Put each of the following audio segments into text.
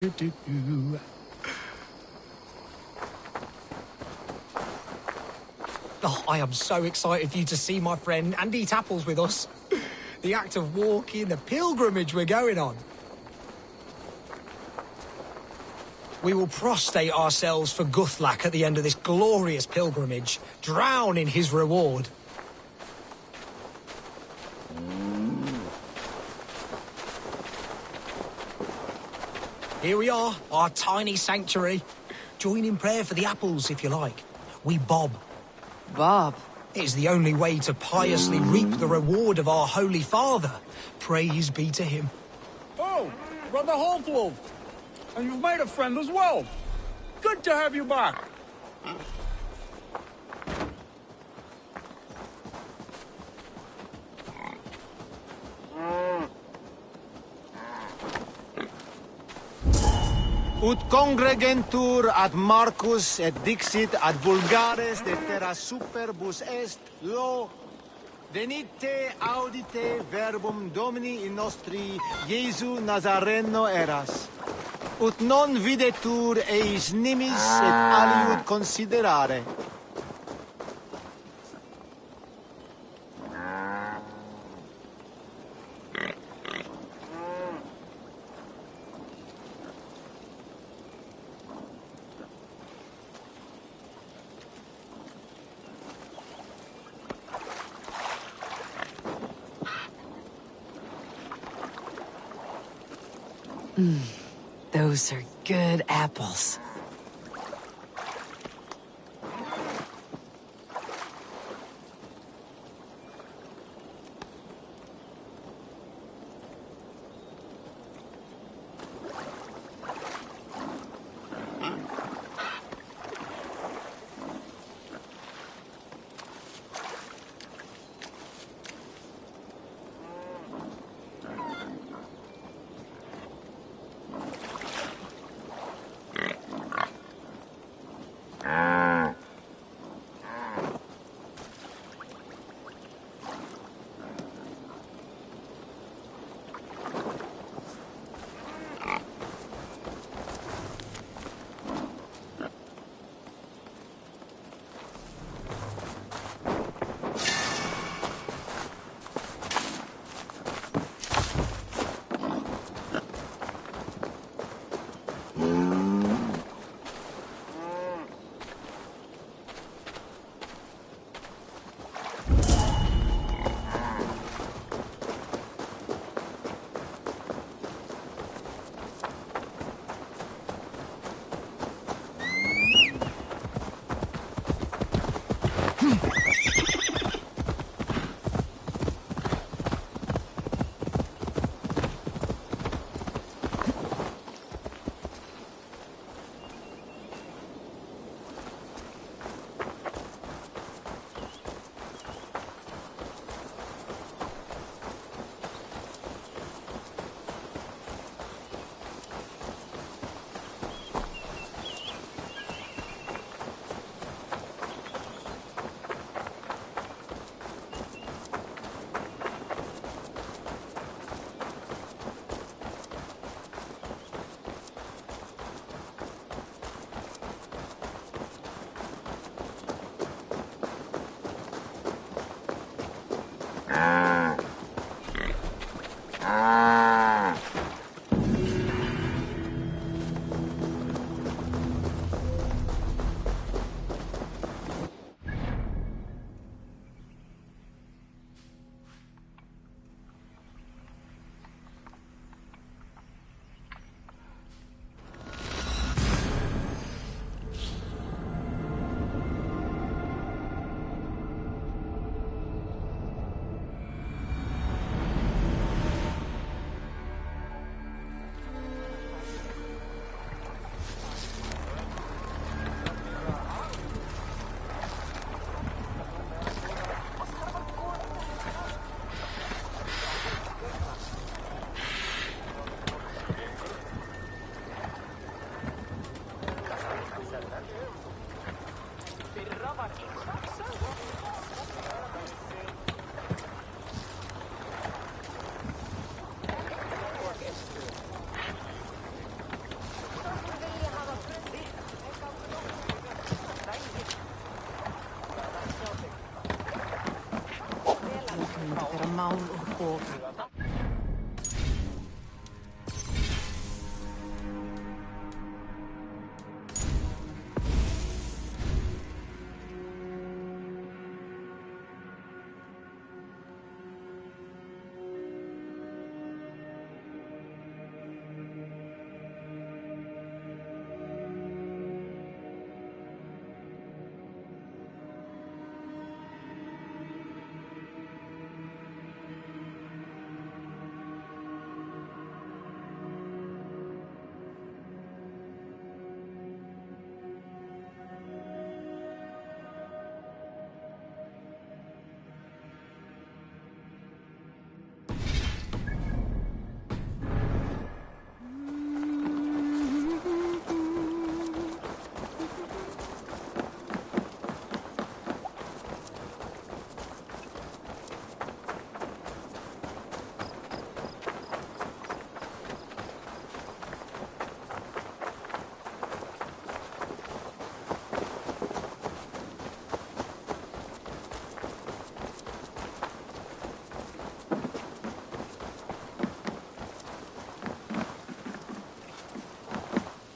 Do-do-do. Oh, I am so excited for you to see my friend and eat apples with us. The act of walking, the pilgrimage we're going on. We will prostrate ourselves for Guthlak at the end of this glorious pilgrimage, drown in his reward. Here we are, our tiny sanctuary. Join in prayer for the apples, if you like. We bob. Bob. It is the only way to piously reap the reward of our Holy Father. Praise be to him. Oh, Brother Holtwolf. And you've made a friend as well. Good to have you back. Ut congregentur ad Marcus et dixit ad vulgares de terra superbus est lo venite audite verbum Domini in nostri Iesu Nazareno eras. Ut non videtur eis nimis et aliud considerare. Those are good apples.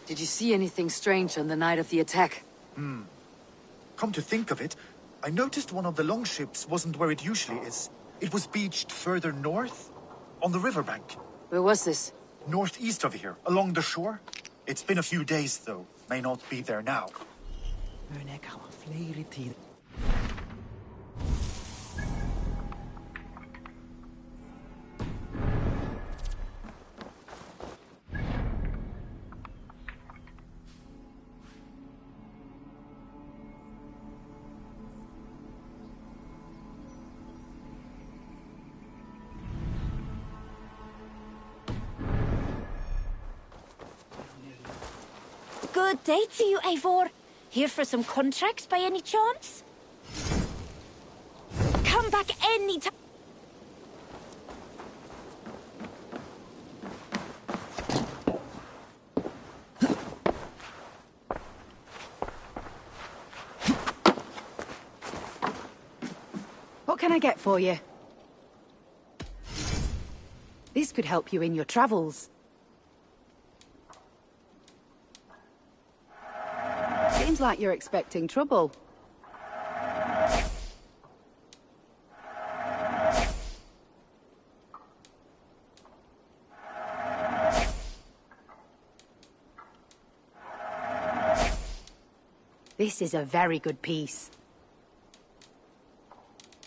Did you see anything strange on the night of the attack? Come to think of it, I noticed one of the longships wasn't where it usually is. It was beached further north, on the riverbank. Where was this? Northeast of here, along the shore. It's been a few days, though. May not be there now. Good day to you, Eivor. Here for some contracts by any chance? Come back any time. What can I get for you? This could help you in your travels. Seems like you're expecting trouble. This is a very good piece.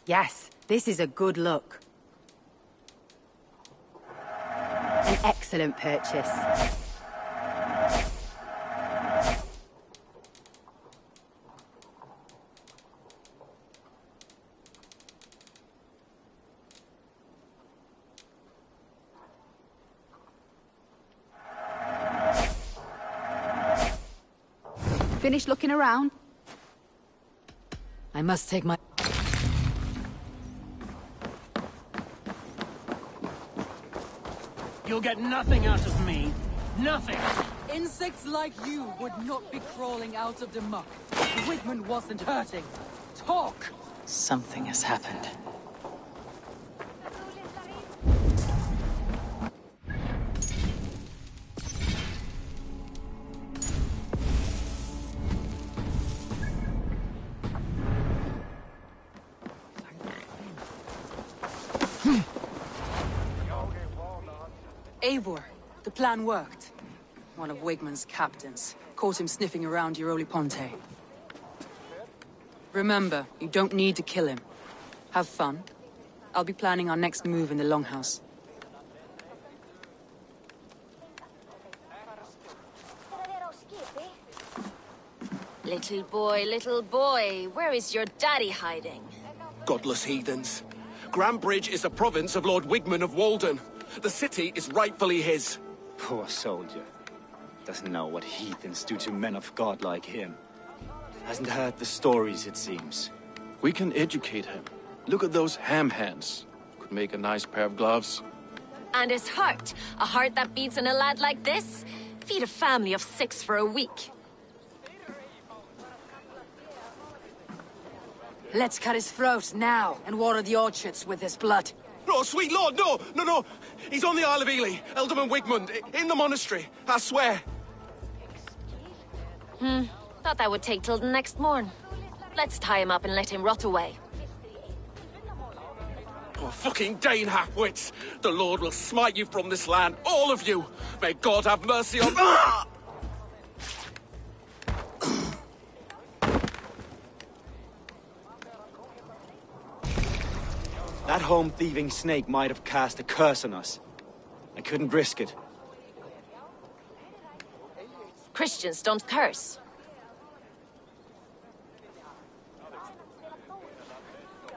Yes, this is a good look. An excellent purchase. Finished looking around? I must take my... You'll get nothing out of me. Nothing! Insects like you would not be crawling out of the muck. Wigman wasn't hurting. Talk! Something has happened. Eivor, the plan worked. One of Wigman's captains caught him sniffing around Euroli Ponte. Remember, you don't need to kill him. Have fun. I'll be planning our next move in the Longhouse. Little boy, where is your daddy hiding? Godless heathens. Grambridge is a province of Lord Wigman of Walden. The city is rightfully his. Poor soldier. Doesn't know what heathens do to men of God like him. Hasn't heard the stories, it seems. We can educate him. Look at those ham hands. Could make a nice pair of gloves. And his heart. A heart that beats in a lad like this? Feed a family of 6 for a week. Let's cut his throat now and water the orchards with his blood. No, sweet lord, no! He's on the Isle of Ely, Ealdorman Wigmund, in the monastery, I swear. Thought that would take till the next morn. Let's tie him up and let him rot away. Oh, fucking Dane halfwits! The Lord will smite you from this land, all of you! May God have mercy on... That home-thieving snake might have cast a curse on us. I couldn't risk it. Christians don't curse.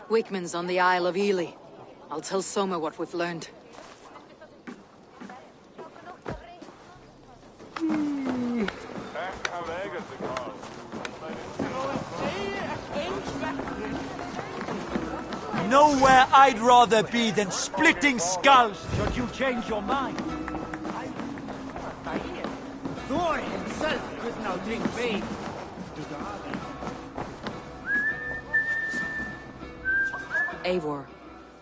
Wigman's on the Isle of Ely. I'll tell Soma what we've learned. Nowhere I'd rather be than splitting skulls, should you change your mind. Thor himself could now drink bane. Eivor,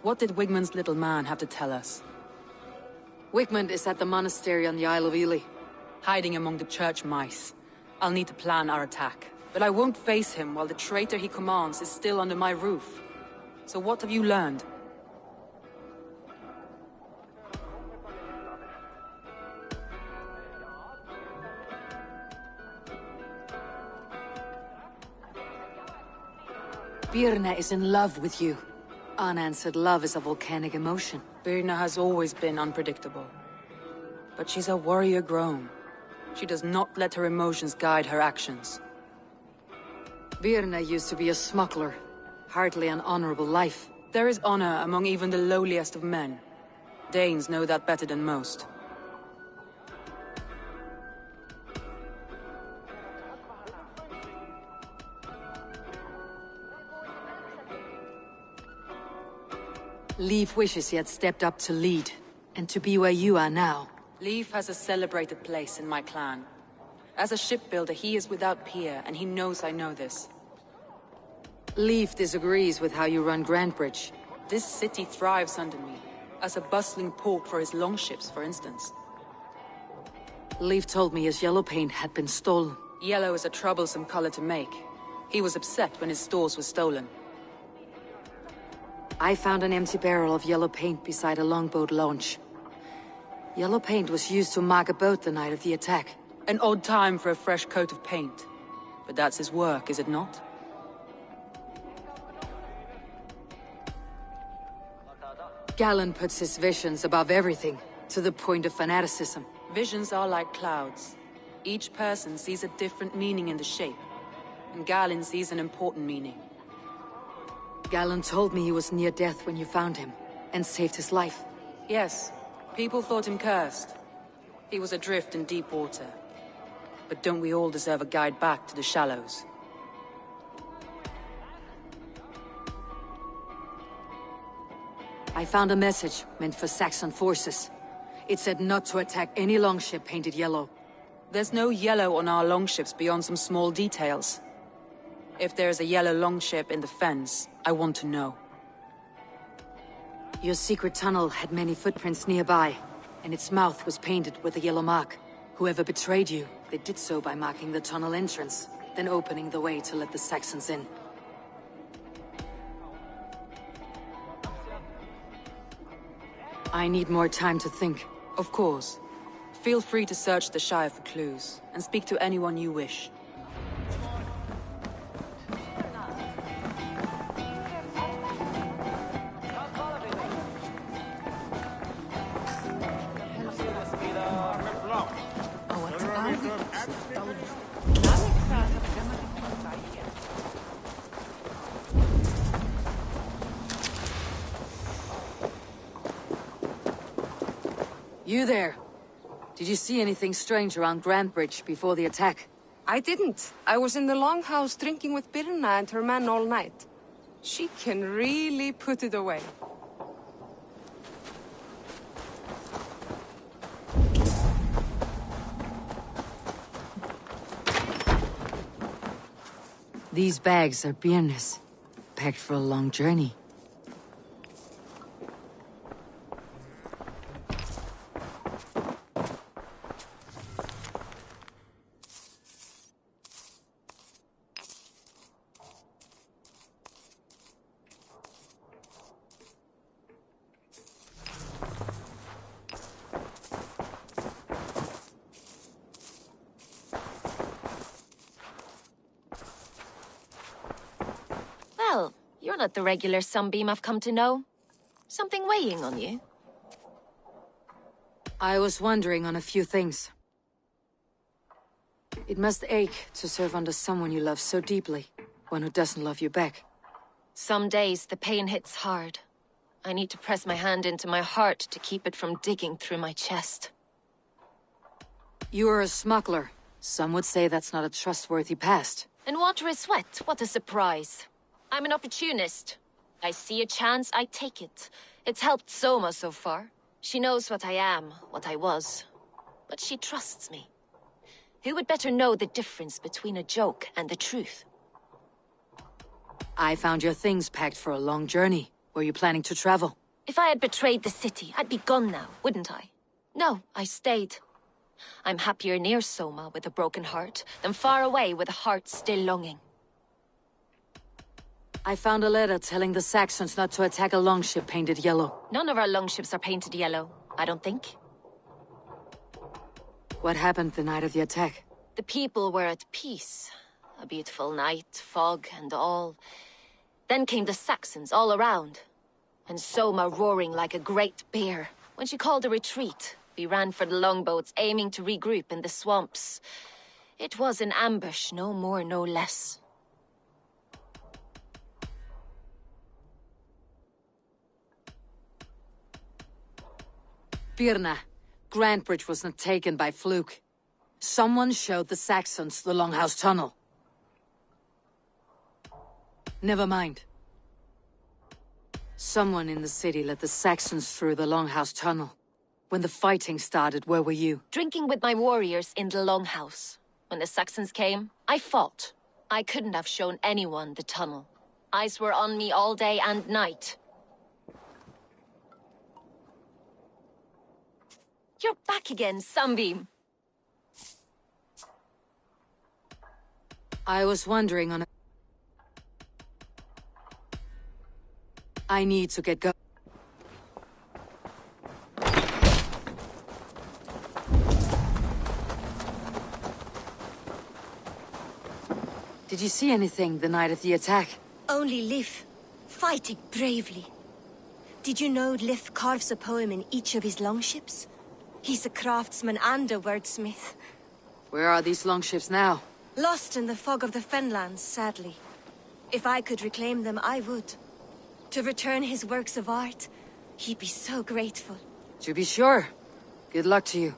what did Wigman's little man have to tell us? Wigmund is at the monastery on the Isle of Ely. hiding among the church mice. I'll need to plan our attack. But I won't face him while the traitor he commands is still under my roof. So what have you learned? Birna is in love with you. Unanswered love is a volcanic emotion. Birna has always been unpredictable. But she's a warrior grown. She does not let her emotions guide her actions. Birna used to be a smuggler. Hardly an honorable life. There is honor among even the lowliest of men. Danes know that better than most. Leif wishes he had stepped up to lead, and to be where you are now. Leif has a celebrated place in my clan. As a shipbuilder, he is without peer, and he knows I know this. Leif disagrees with how you run Grantebridge. This city thrives under me, as a bustling port for his longships, for instance. Leif told me his yellow paint had been stolen. Yellow is a troublesome color to make. He was upset when his stores were stolen. I found an empty barrel of yellow paint beside a longboat launch. Yellow paint was used to mark a boat the night of the attack. An odd time for a fresh coat of paint. But that's his work, is it not? Galen puts his visions above everything, to the point of fanaticism. Visions are like clouds. Each person sees a different meaning in the shape. And Galen sees an important meaning. Galen told me he was near death when you found him, and saved his life. Yes, people thought him cursed. He was adrift in deep water. But don't we all deserve a guide back to the shallows? I found a message meant for Saxon forces. It said not to attack any longship painted yellow. There's no yellow on our longships beyond some small details. If there's a yellow longship in the fens, I want to know. Your secret tunnel had many footprints nearby, and its mouth was painted with a yellow mark. Whoever betrayed you, they did so by marking the tunnel entrance, then opening the way to let the Saxons in. I need more time to think. Of course. Feel free to search the Shire for clues, and speak to anyone you wish. You there. Did you see anything strange around Grantebridge before the attack? I didn't. I was in the longhouse drinking with Birna and her men all night. She can really put it away. These bags are Birna's, packed for a long journey. Well, you're not the regular sunbeam I've come to know. Something weighing on you? I was wondering on a few things. It must ache to serve under someone you love so deeply, one who doesn't love you back. Some days the pain hits hard. I need to press my hand into my heart to keep it from digging through my chest. You are a smuggler. Some would say that's not a trustworthy past. And water is wet, what a surprise. I'm an opportunist. I see a chance, I take it. It's helped Soma so far. She knows what I am, what I was. But she trusts me. Who would better know the difference between a joke and the truth? I found your things packed for a long journey. Were you planning to travel? If I had betrayed the city, I'd be gone now, wouldn't I? No, I stayed. I'm happier near Soma with a broken heart than far away with a heart still longing. I found a letter telling the Saxons not to attack a longship painted yellow. None of our longships are painted yellow, I don't think. What happened the night of the attack? The people were at peace. A beautiful night, fog and all. Then came the Saxons all around. And Soma roaring like a great bear. When she called a retreat, we ran for the longboats, aiming to regroup in the swamps. It was an ambush, no more, no less. Birna, Grantbridge was not taken by fluke. Someone showed the Saxons the Longhouse Tunnel. Never mind. Someone in the city let the Saxons through the Longhouse Tunnel. When the fighting started, where were you? Drinking with my warriors in the Longhouse. When the Saxons came, I fought. I couldn't have shown anyone the tunnel. Eyes were on me all day and night. You're back again, Sunbeam. I was wondering on a... I need to get going. Did you see anything the night of the attack? Only Liv, fighting bravely. Did you know Liv carves a poem in each of his longships? He's a craftsman and a wordsmith. Where are these longships now? Lost in the fog of the Fenlands, sadly. If I could reclaim them, I would. To return his works of art, he'd be so grateful. To be sure. Good luck to you.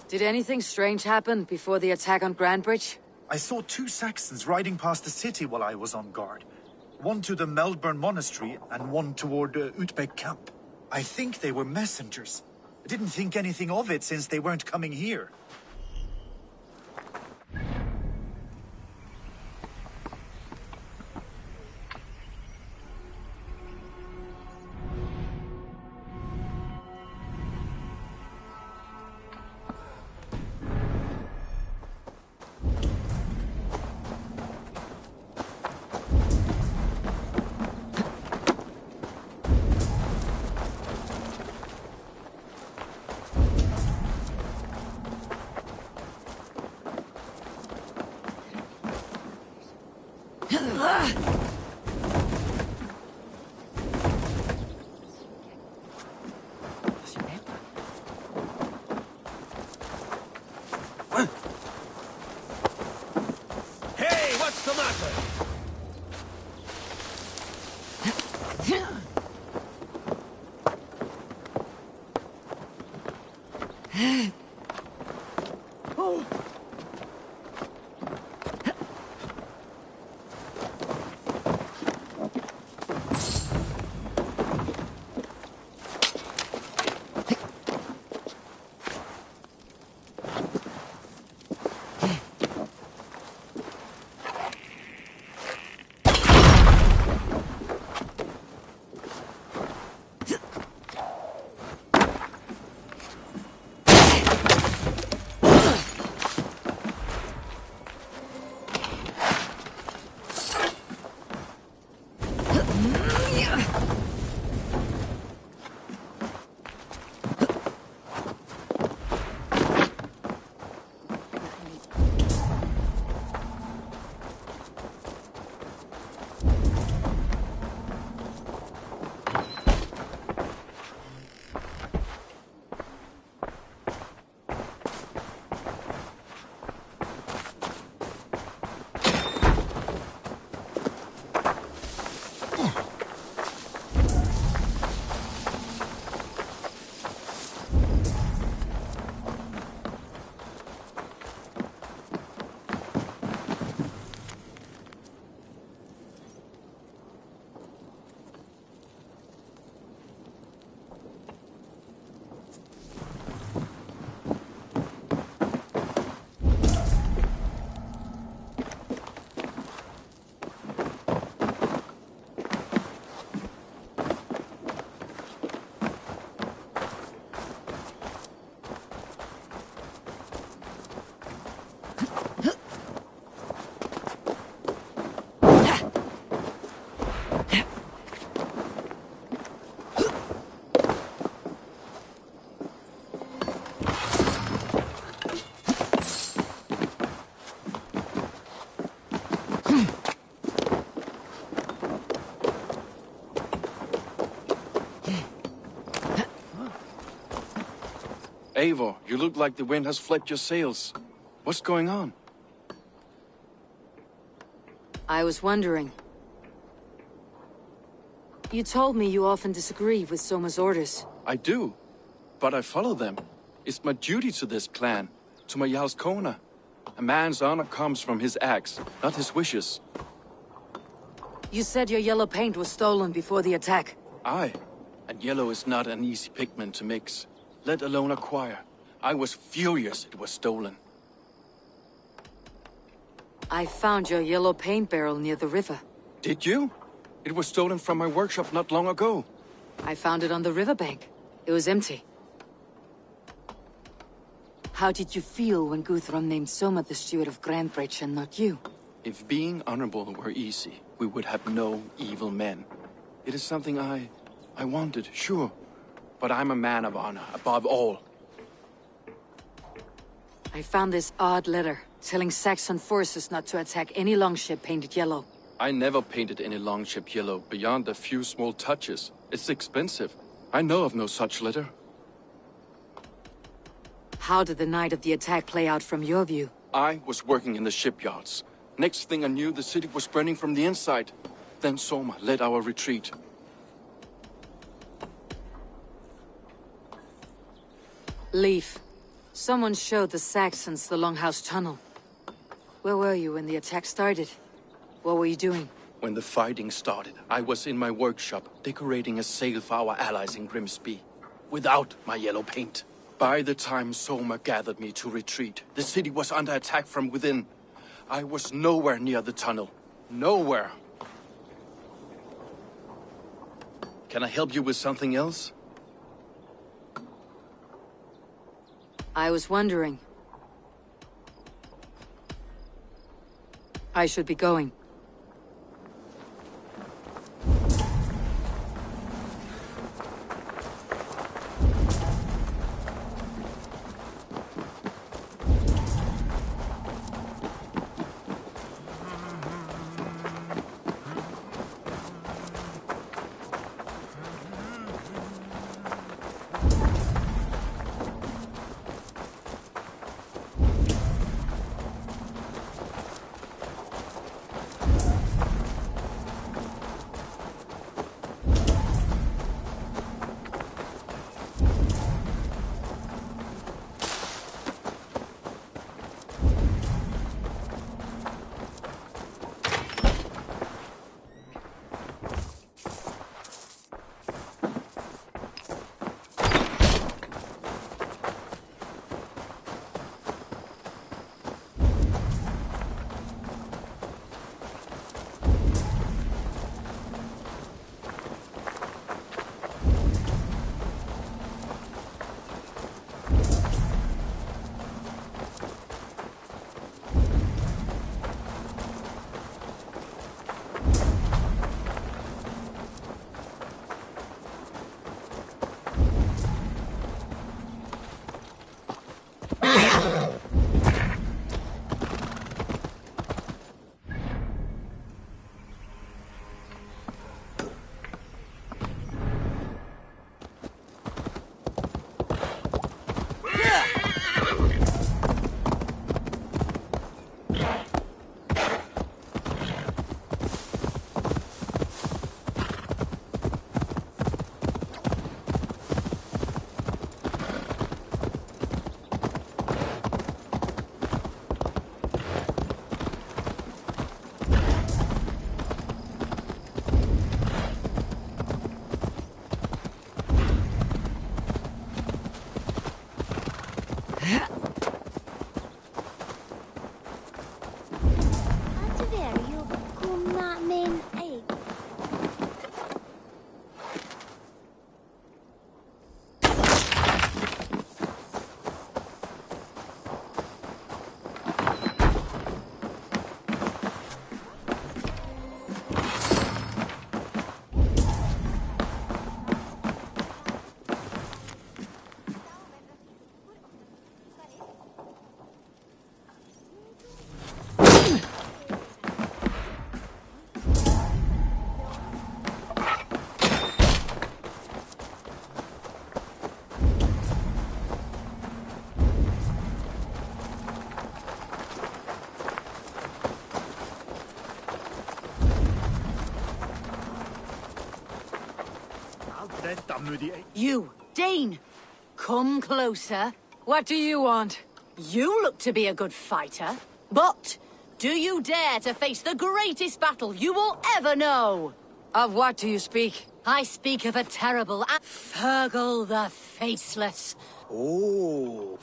Did anything strange happen before the attack on Grantbridge? I saw 2 Saxons riding past the city while I was on guard. One to the Melbourne Monastery and one toward Utbeck Camp. I think they were messengers. I didn't think anything of it since they weren't coming here. Hey, what's the matter? Eivor, you look like the wind has flipped your sails. What's going on? I was wondering. You told me you often disagree with Soma's orders. I do, but I follow them. It's my duty to this clan, to my Jarl's Kona. A man's honor comes from his acts, not his wishes. You said your yellow paint was stolen before the attack. Aye, and yellow is not an easy pigment to mix, let alone acquire. I was furious it was stolen. I found your yellow paint barrel near the river. Did you? It was stolen from my workshop not long ago. I found it on the riverbank. It was empty. How did you feel when Guthrum named Soma the steward of Grandbridge and not you? If being honorable were easy, we would have no evil men. It is something I wanted, sure. But I'm a man of honor, above all. I found this odd letter, telling Saxon forces not to attack any longship painted yellow. I never painted any longship yellow, beyond a few small touches. It's expensive. I know of no such letter. How did the night of the attack play out from your view? I was working in the shipyards. Next thing I knew, the city was burning from the inside. Then Soma led our retreat. Leaf. Someone showed the Saxons the Longhouse Tunnel. Where were you when the attack started? What were you doing? When the fighting started, I was in my workshop, decorating a sail for our allies in Grimsby. Without my yellow paint. By the time Soma gathered me to retreat, the city was under attack from within. I was nowhere near the tunnel. Nowhere. Can I help you with something else? I was wondering. I should be going. You, Dane! Come closer. What do you want? You look to be a good fighter, but do you dare to face the greatest battle you will ever know? Of what do you speak? I speak of a terrible Fergal the Faceless. Oh.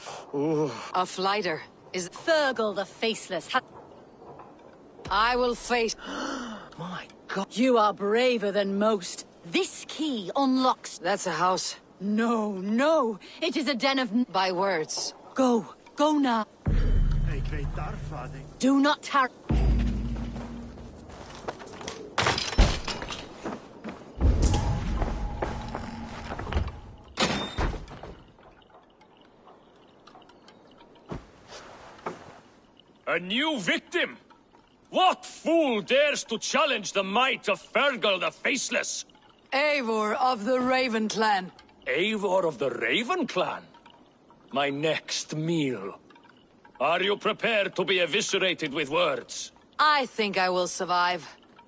A fighter is Fergal the Faceless. I will face... My God. You are braver than most. This key unlocks... That's a house. No, no. It is a den of... By words. Go. Go now. Do not tarry. A new victim? What fool dares to challenge the might of Fergal the Faceless? Eivor of the Raven Clan. Eivor of the Raven Clan? My next meal. Are you prepared to be eviscerated with words? I think I will survive.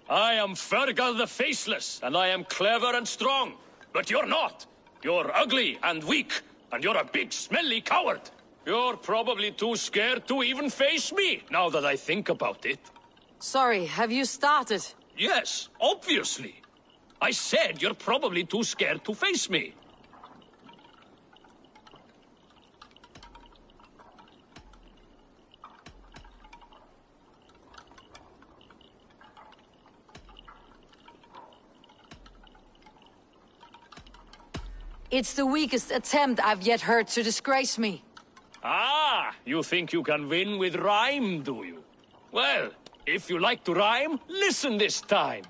I am Fergal the Faceless, and I am clever and strong. But you're not. You're ugly and weak, and you're a big, smelly coward. You're probably too scared to even face me, now that I think about it. Sorry, have you started? Yes, obviously. I said you're probably too scared to face me. It's the weakest attempt I've yet heard to disgrace me. Ah, you think you can win with rhyme, do you? Well, if you like to rhyme, listen this time.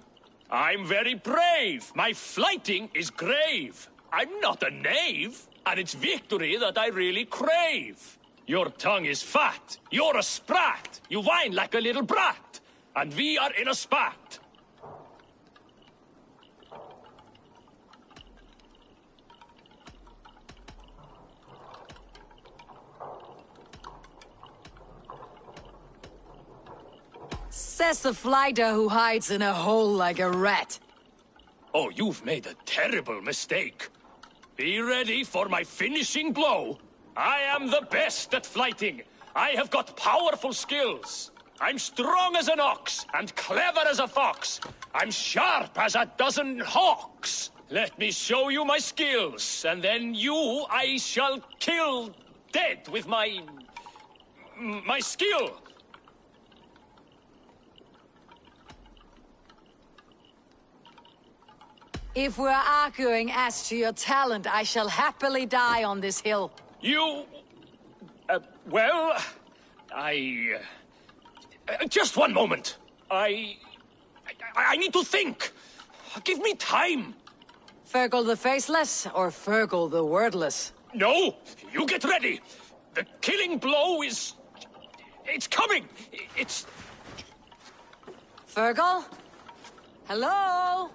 I'm very brave. My flighting is grave. I'm not a knave, and it's victory that I really crave. Your tongue is fat. You're a sprat. You whine like a little brat. And we are in a spat. Says the fighter who hides in a hole like a rat. Oh, you've made a terrible mistake. Be ready for my finishing blow. I am the best at flighting. I have got powerful skills. I'm strong as an ox and clever as a fox. I'm sharp as a dozen hawks. Let me show you my skills, and then you I shall kill dead with my skill. If we're arguing as to your talent, I shall happily die on this hill. You... well... just one moment. I need to think. Give me time. Fergal the Faceless or Fergal the Wordless? No, you get ready. The killing blow is... it's coming. It's... Fergal? Hello?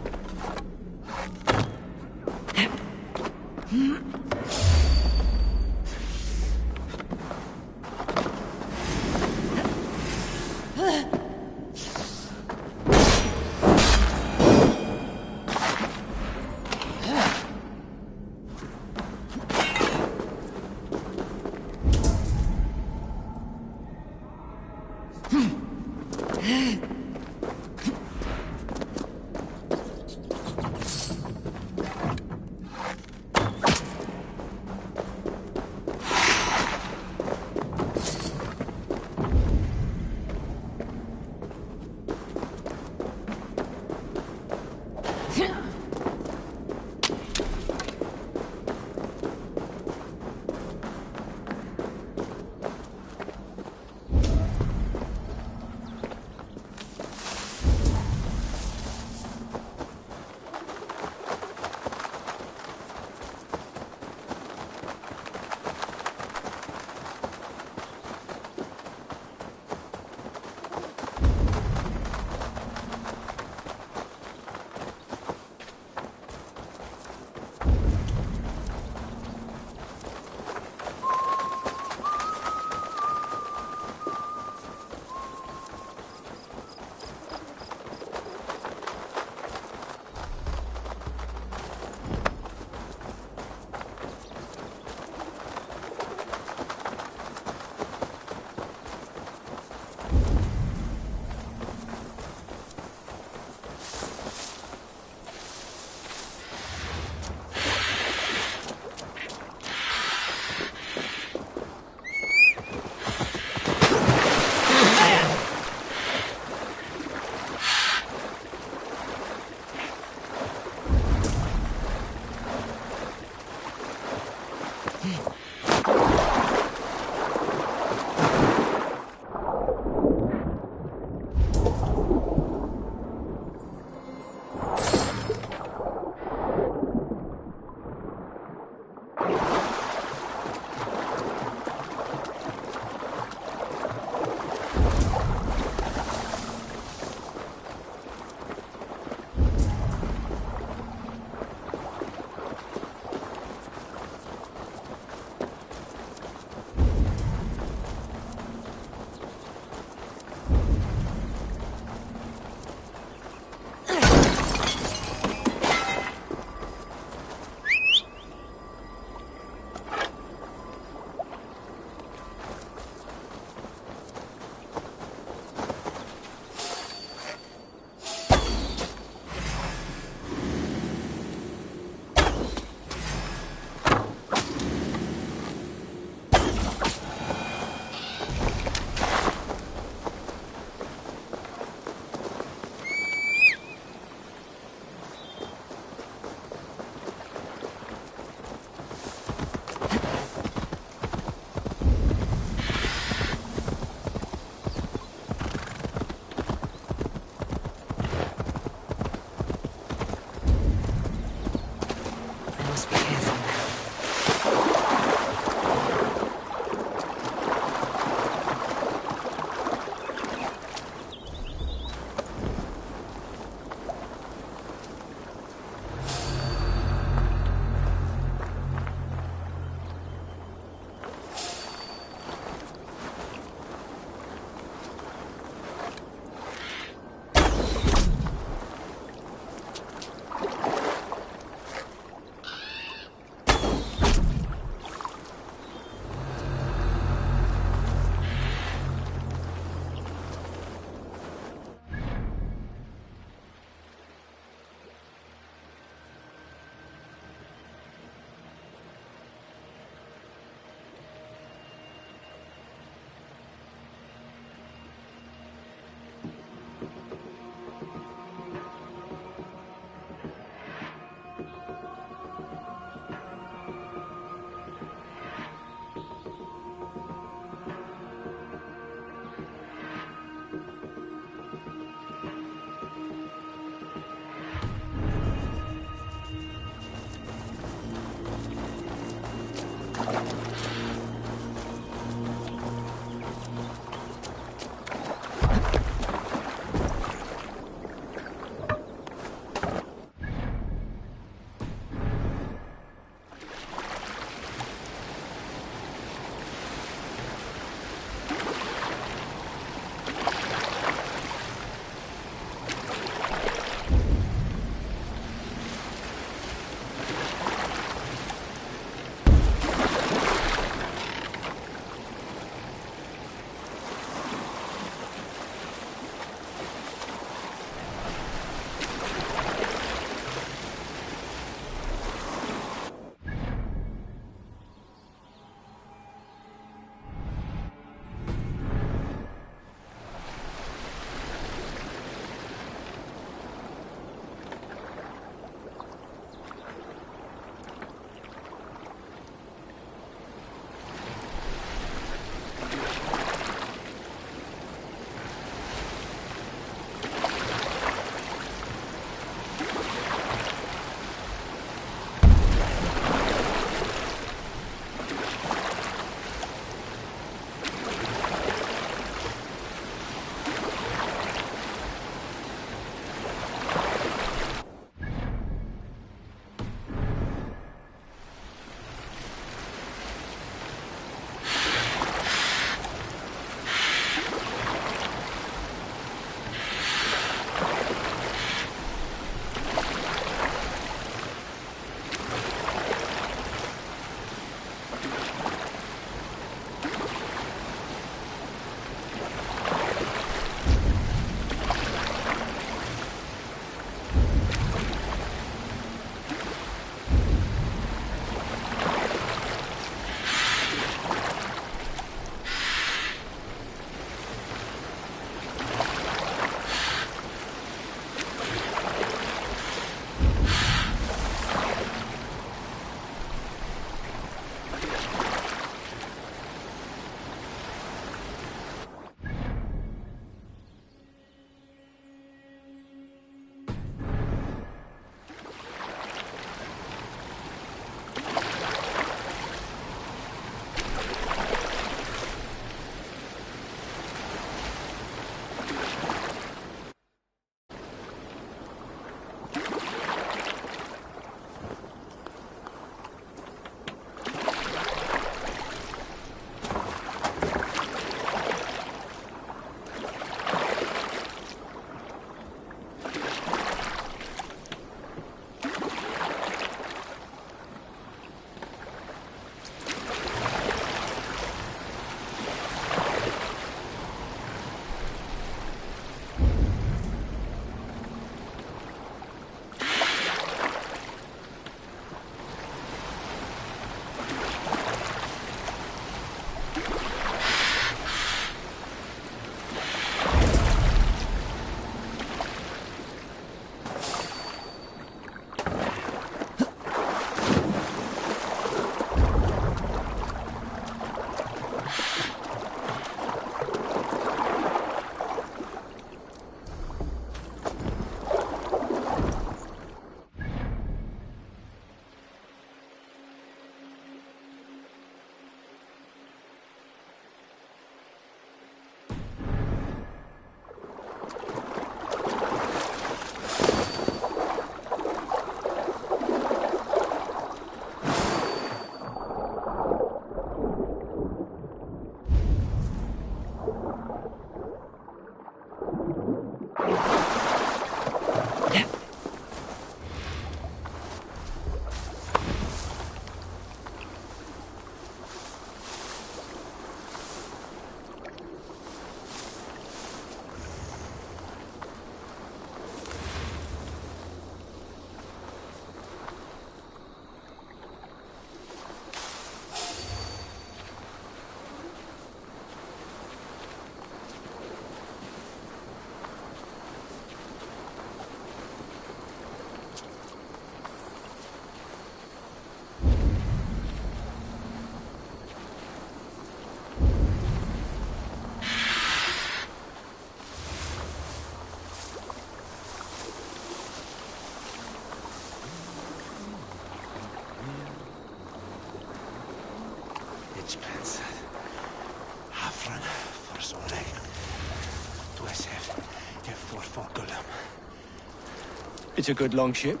It's a good longship,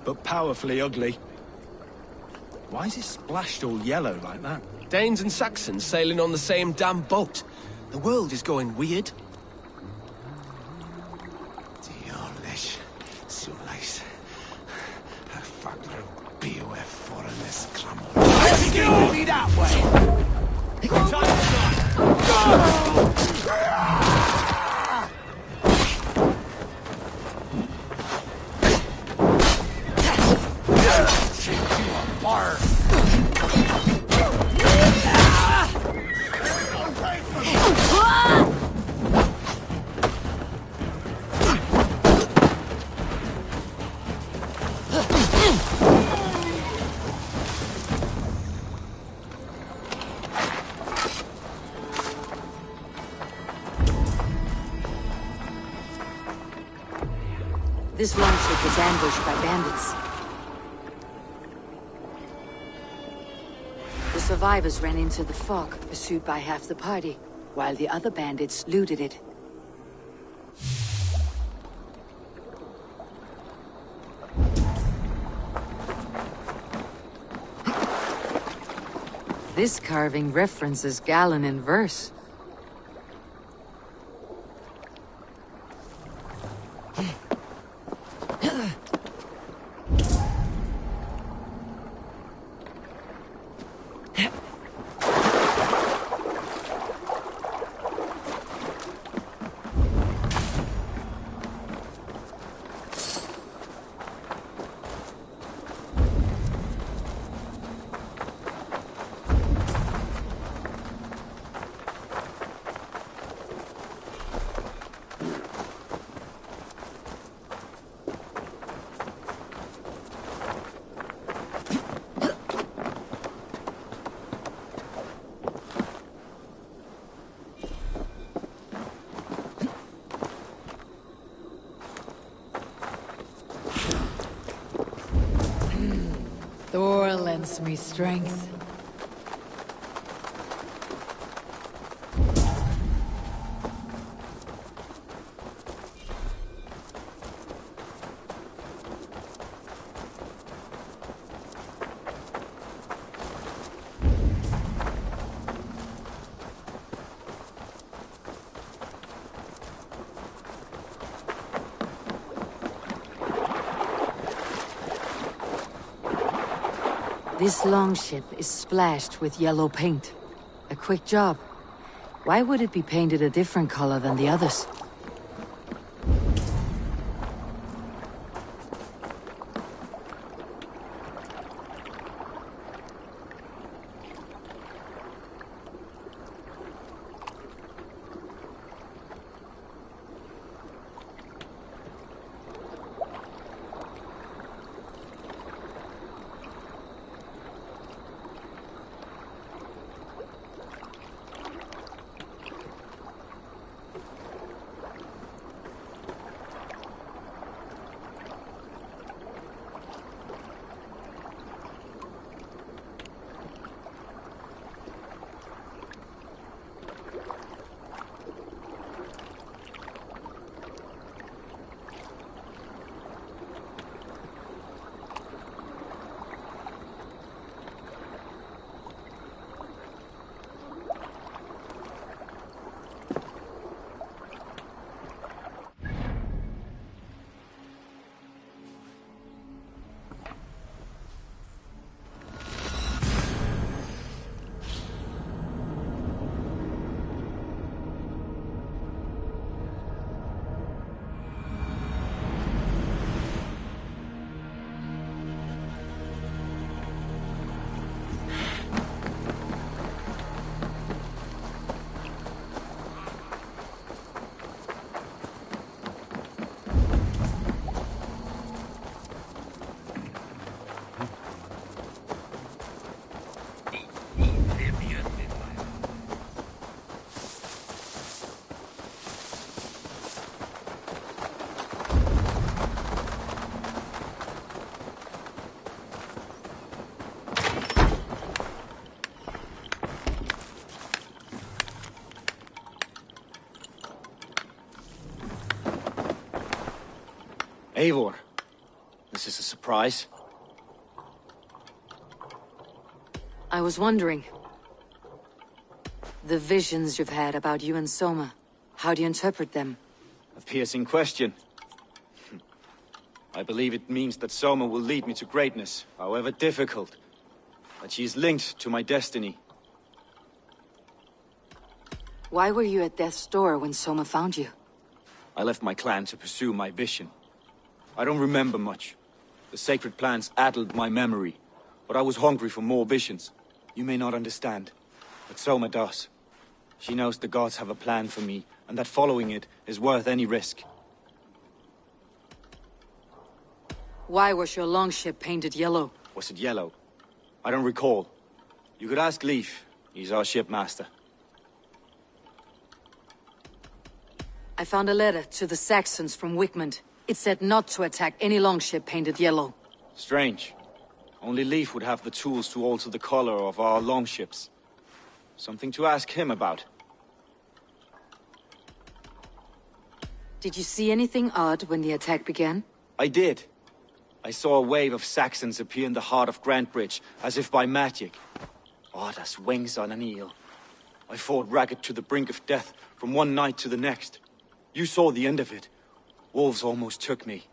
but powerfully ugly. Why is it splashed all yellow like that? Danes and Saxons sailing on the same damn boat. The world is going weird. Diolch, Sulais. A factor BOF foreigners clamor. Let's go! Me that way! This longship was ambushed by bandits. The survivors ran into the fog, pursued by half the party, while the other bandits looted it. This carving references Galen in verse. Thor lends me strength. This longship is splashed with yellow paint. A quick job. Why would it be painted a different color than the others? Eivor, surprise. I was wondering. The visions you've had about you and Soma, how do you interpret them? A piercing question. I believe it means that Soma will lead me to greatness, however difficult. That she is linked to my destiny. Why were you at death's door when Soma found you? I left my clan to pursue my vision. I don't remember much. The sacred plants addled my memory, but I was hungry for more visions. You may not understand, but Soma does. She knows the gods have a plan for me, and that following it is worth any risk. Why was your longship painted yellow? Was it yellow? I don't recall. You could ask Leif. He's our shipmaster. I found a letter to the Saxons from Wigmund. It said not to attack any longship painted yellow. Strange. Only Leif would have the tools to alter the color of our longships. Something to ask him about. Did you see anything odd when the attack began? I did. I saw a wave of Saxons appear in the heart of Grantbridge, as if by magic. Odd as wings on an eel. I fought ragged to the brink of death, from one night to the next. You saw the end of it. Wolves almost took me.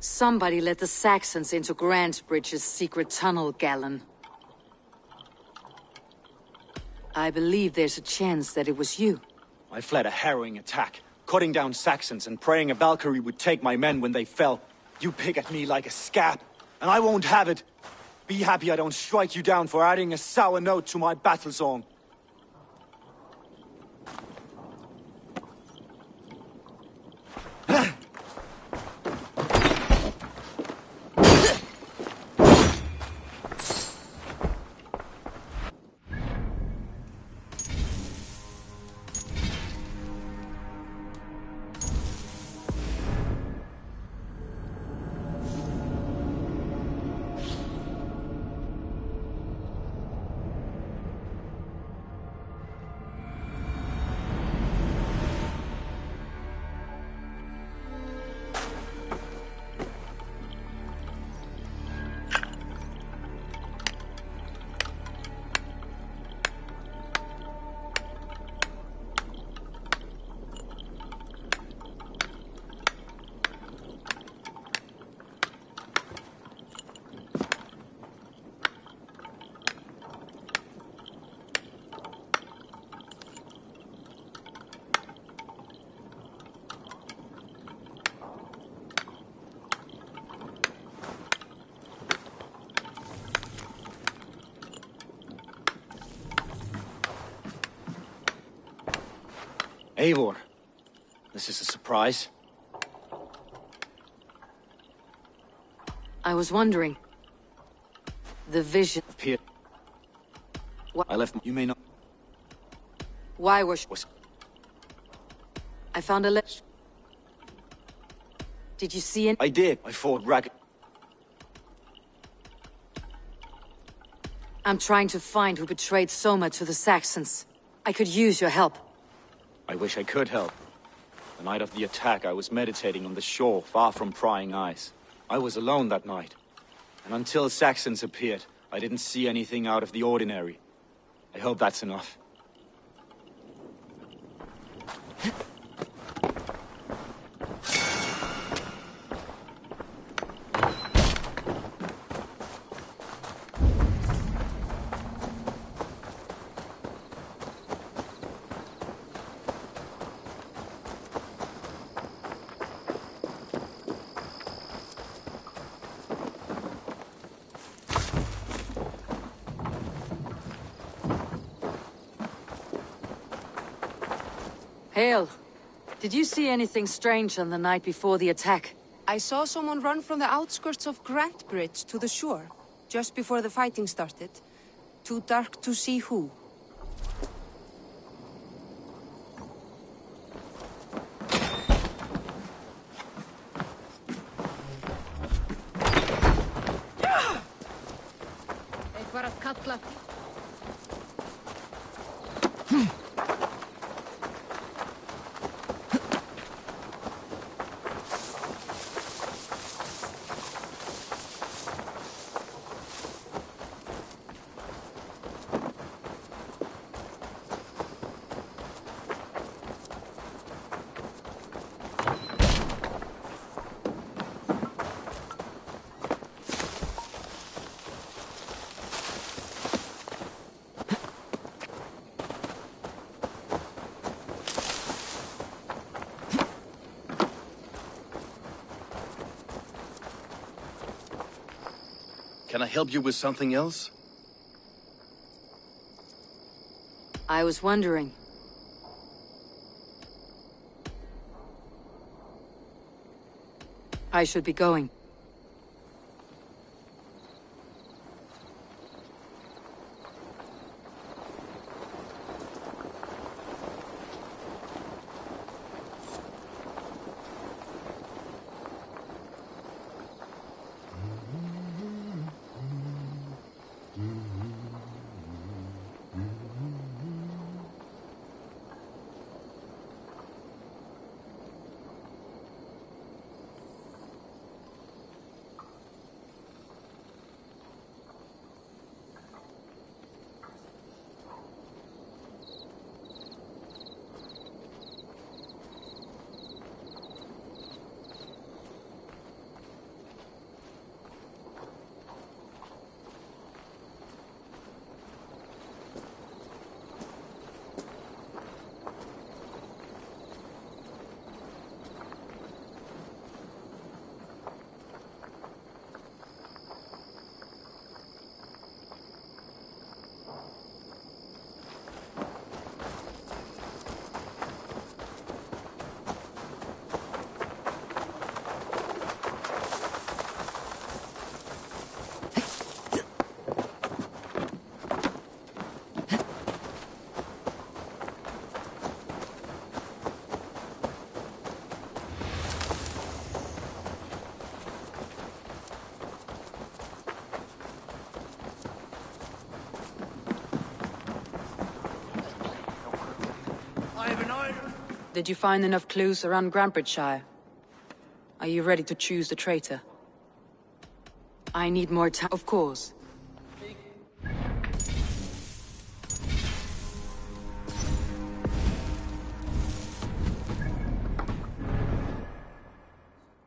Somebody let the Saxons into Grantbridge's secret tunnel, Galen. I believe there's a chance that it was you. I fled a harrowing attack, cutting down Saxons and praying a Valkyrie would take my men when they fell. You pick at me like a scab, and I won't have it. Be happy I don't strike you down for adding a sour note to my battle song. Eivor, this is a surprise. I was wondering. The vision appeared. I left. You may not. Why was... I found a letter. Did you see it? I did. I fought ragged. I'm trying to find who betrayed Soma to the Saxons. I could use your help. I wish I could help. The night of the attack, I was meditating on the shore, far from prying eyes. I was alone that night. And until Saxons appeared, I didn't see anything out of the ordinary. I hope that's enough. Hale, did you see anything strange on the night before the attack? I saw someone run from the outskirts of Grantbridge to the shore, just before the fighting started. Too dark to see who. Can I help you with something else? I was wondering. I should be going. Did you find enough clues around Grantbridgeshire? Are you ready to choose the traitor? I need more time. Of course.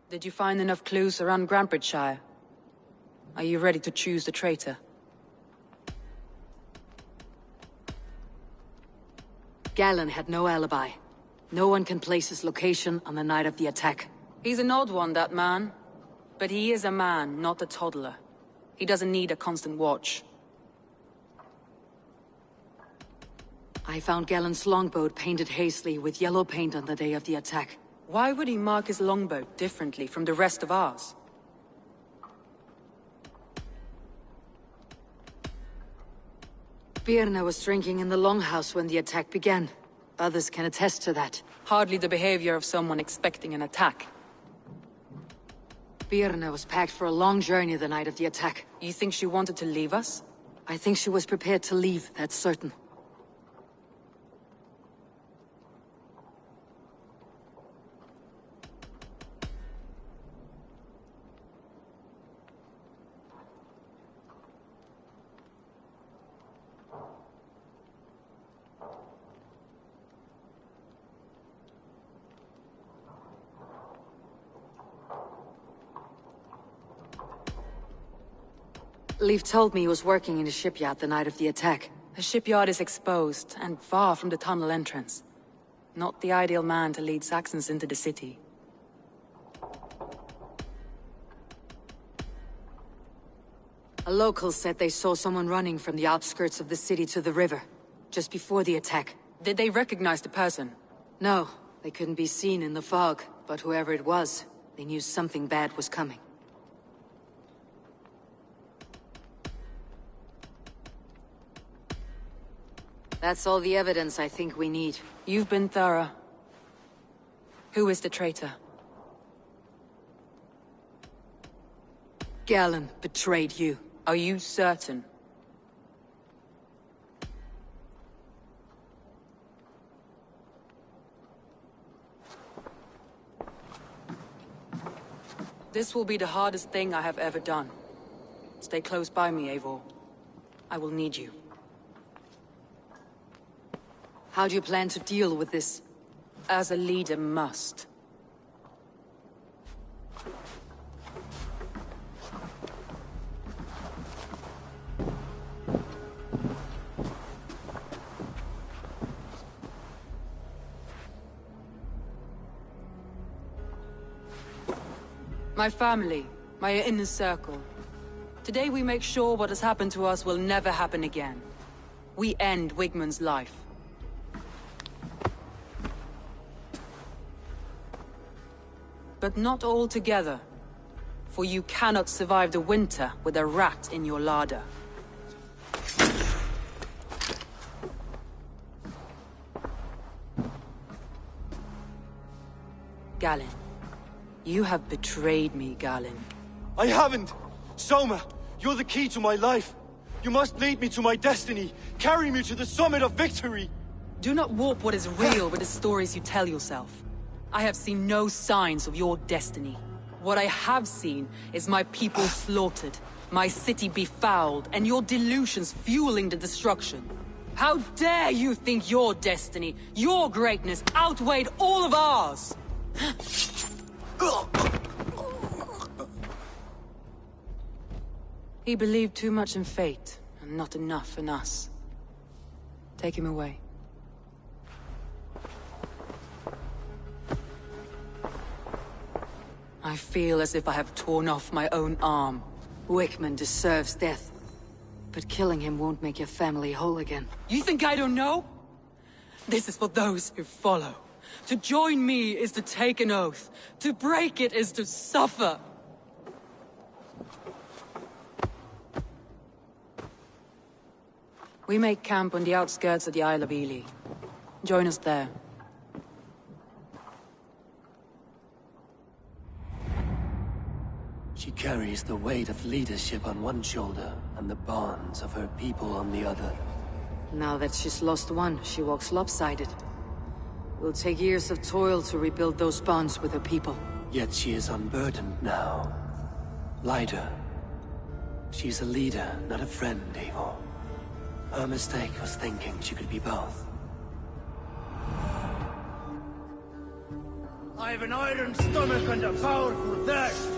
Did you find enough clues around Grantbridgeshire? Are you ready to choose the traitor? Galen had no alibi. No one can place his location on the night of the attack. He's an odd one, that man. But he is a man, not a toddler. He doesn't need a constant watch. I found Galen's longboat painted hastily with yellow paint on the day of the attack. Why would he mark his longboat differently from the rest of ours? Birna was drinking in the longhouse when the attack began. Others can attest to that. Hardly the behavior of someone expecting an attack. Birna was packed for a long journey the night of the attack. You think she wanted to leave us? I think she was prepared to leave, that's certain. Leif told me he was working in a shipyard the night of the attack. The shipyard is exposed, and far from the tunnel entrance. Not the ideal man to lead Saxons into the city. A local said they saw someone running from the outskirts of the city to the river, just before the attack. Did they recognize the person? No, they couldn't be seen in the fog, but whoever it was, they knew something bad was coming. That's all the evidence I think we need. You've been thorough. Who is the traitor? Galen betrayed you. Are you certain? This will be the hardest thing I have ever done. Stay close by me, Eivor. I will need you. How do you plan to deal with this? As a leader must. My family, my inner circle. Today we make sure what has happened to us will never happen again. We end Wigmund's life. But not all together. For you cannot survive the winter with a rat in your larder. Galen. You have betrayed me, Galen. I haven't! Soma, you're the key to my life. You must lead me to my destiny. Carry me to the summit of victory. Do not warp what is real with the stories you tell yourself. I have seen no signs of your destiny. What I have seen is my people slaughtered, my city befouled, and your delusions fueling the destruction. How dare you think your destiny, your greatness, outweighed all of ours? He believed too much in fate, and not enough in us. Take him away. I feel as if I have torn off my own arm. Wigmund deserves death. But killing him won't make your family whole again. You think I don't know? This is for those who follow. To join me is to take an oath. To break it is to suffer. We make camp on the outskirts of the Isle of Ely. Join us there. She carries the weight of leadership on one shoulder and the bonds of her people on the other. Now that she's lost one, she walks lopsided. It will take years of toil to rebuild those bonds with her people. Yet she is unburdened now. Lighter. She's a leader, not a friend, Eivor. Her mistake was thinking she could be both. I've an iron stomach and a powerful thirst.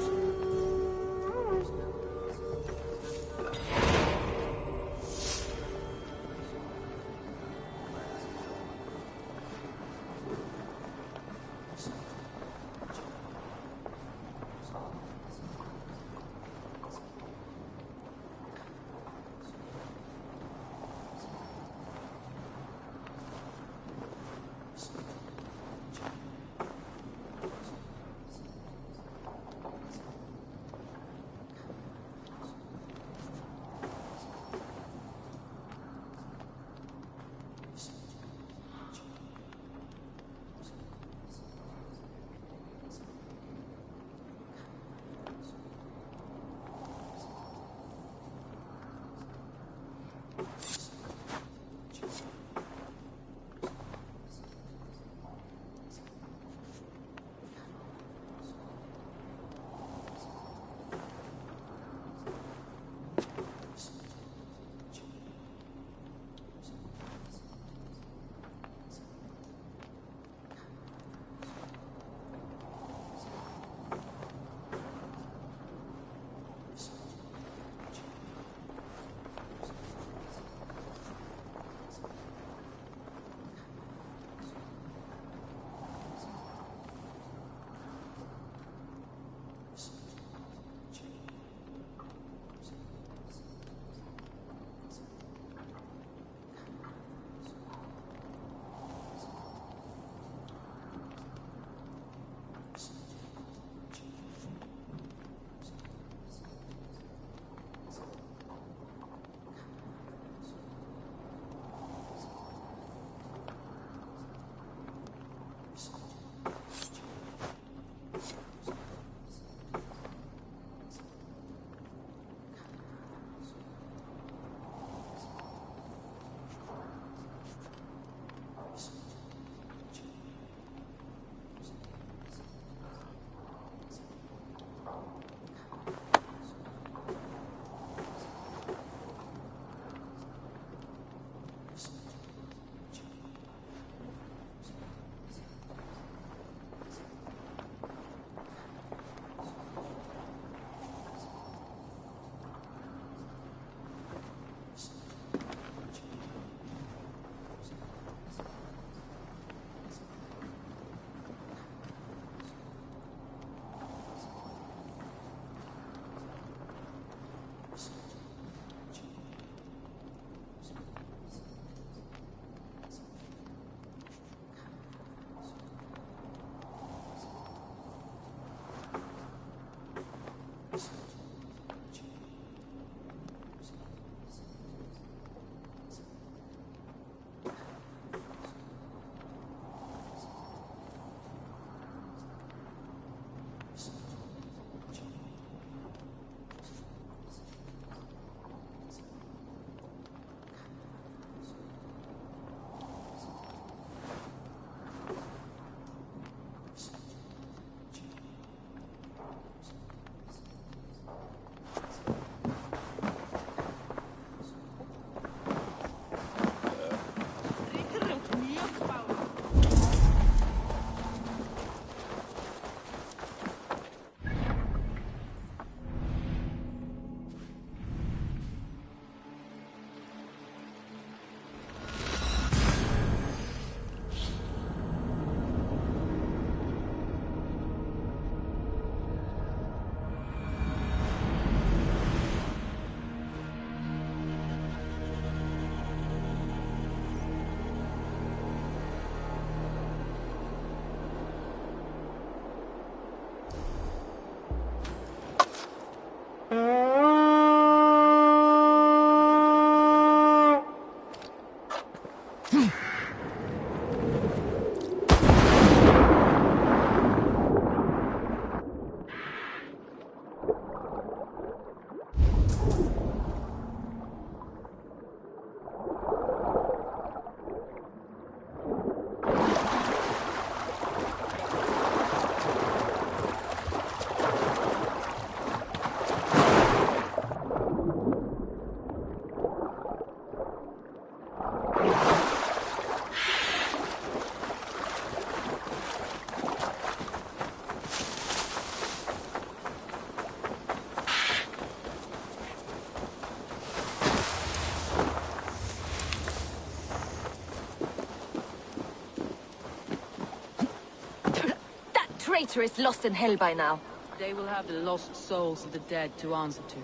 traitor is lost in hell by now. They will have the lost souls of the dead to answer to.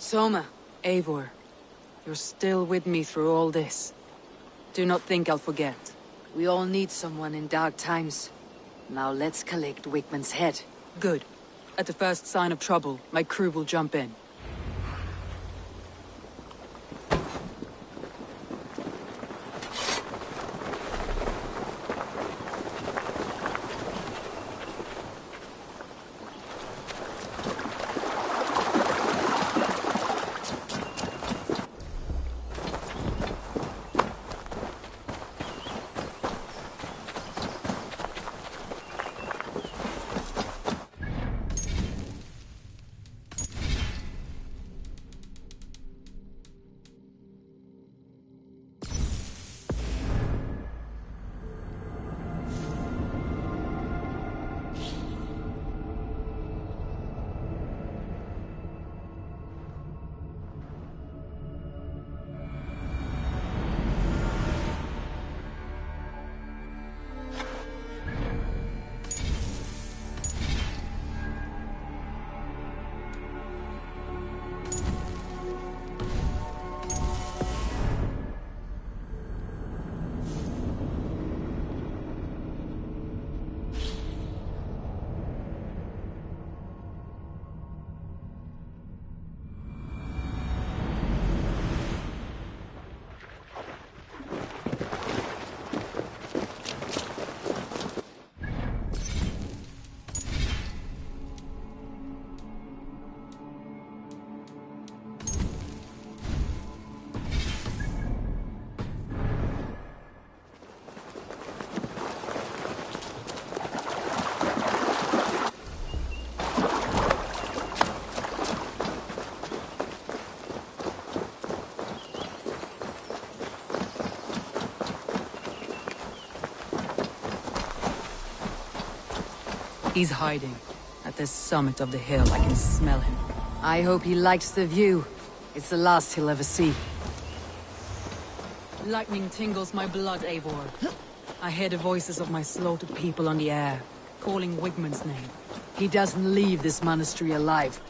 Soma, Eivor, you're still with me through all this. Do not think I'll forget. We all need someone in dark times. Now let's collect Wigman's head. Good. At the first sign of trouble, my crew will jump in. He's hiding. At the summit of the hill, I can smell him. I hope he likes the view. It's the last he'll ever see. Lightning tingles my blood, Eivor. I hear the voices of my slaughtered people on the air, calling Wigman's name. He doesn't leave this monastery alive.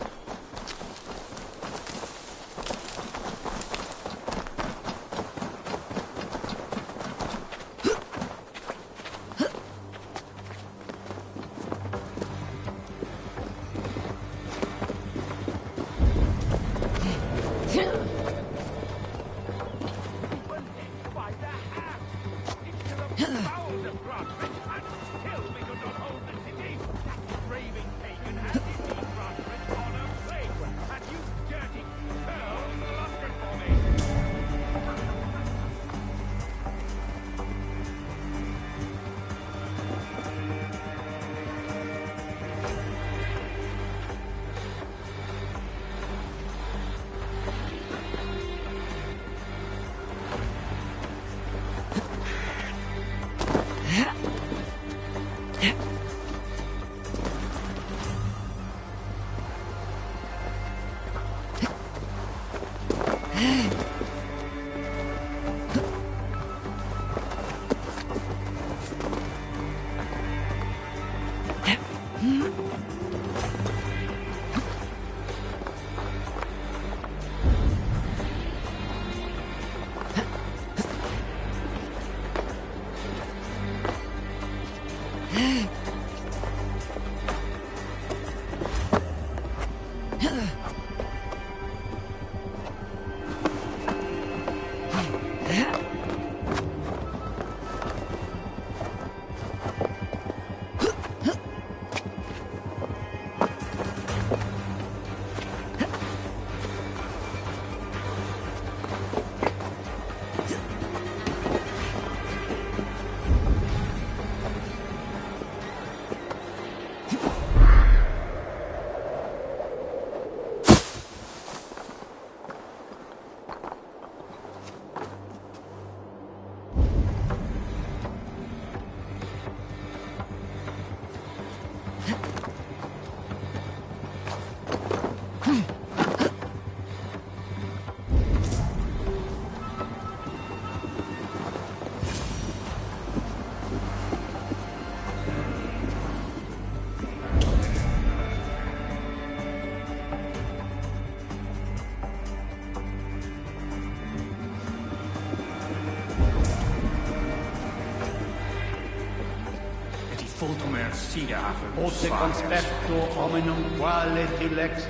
Pote conspecto hominum quale dilexit,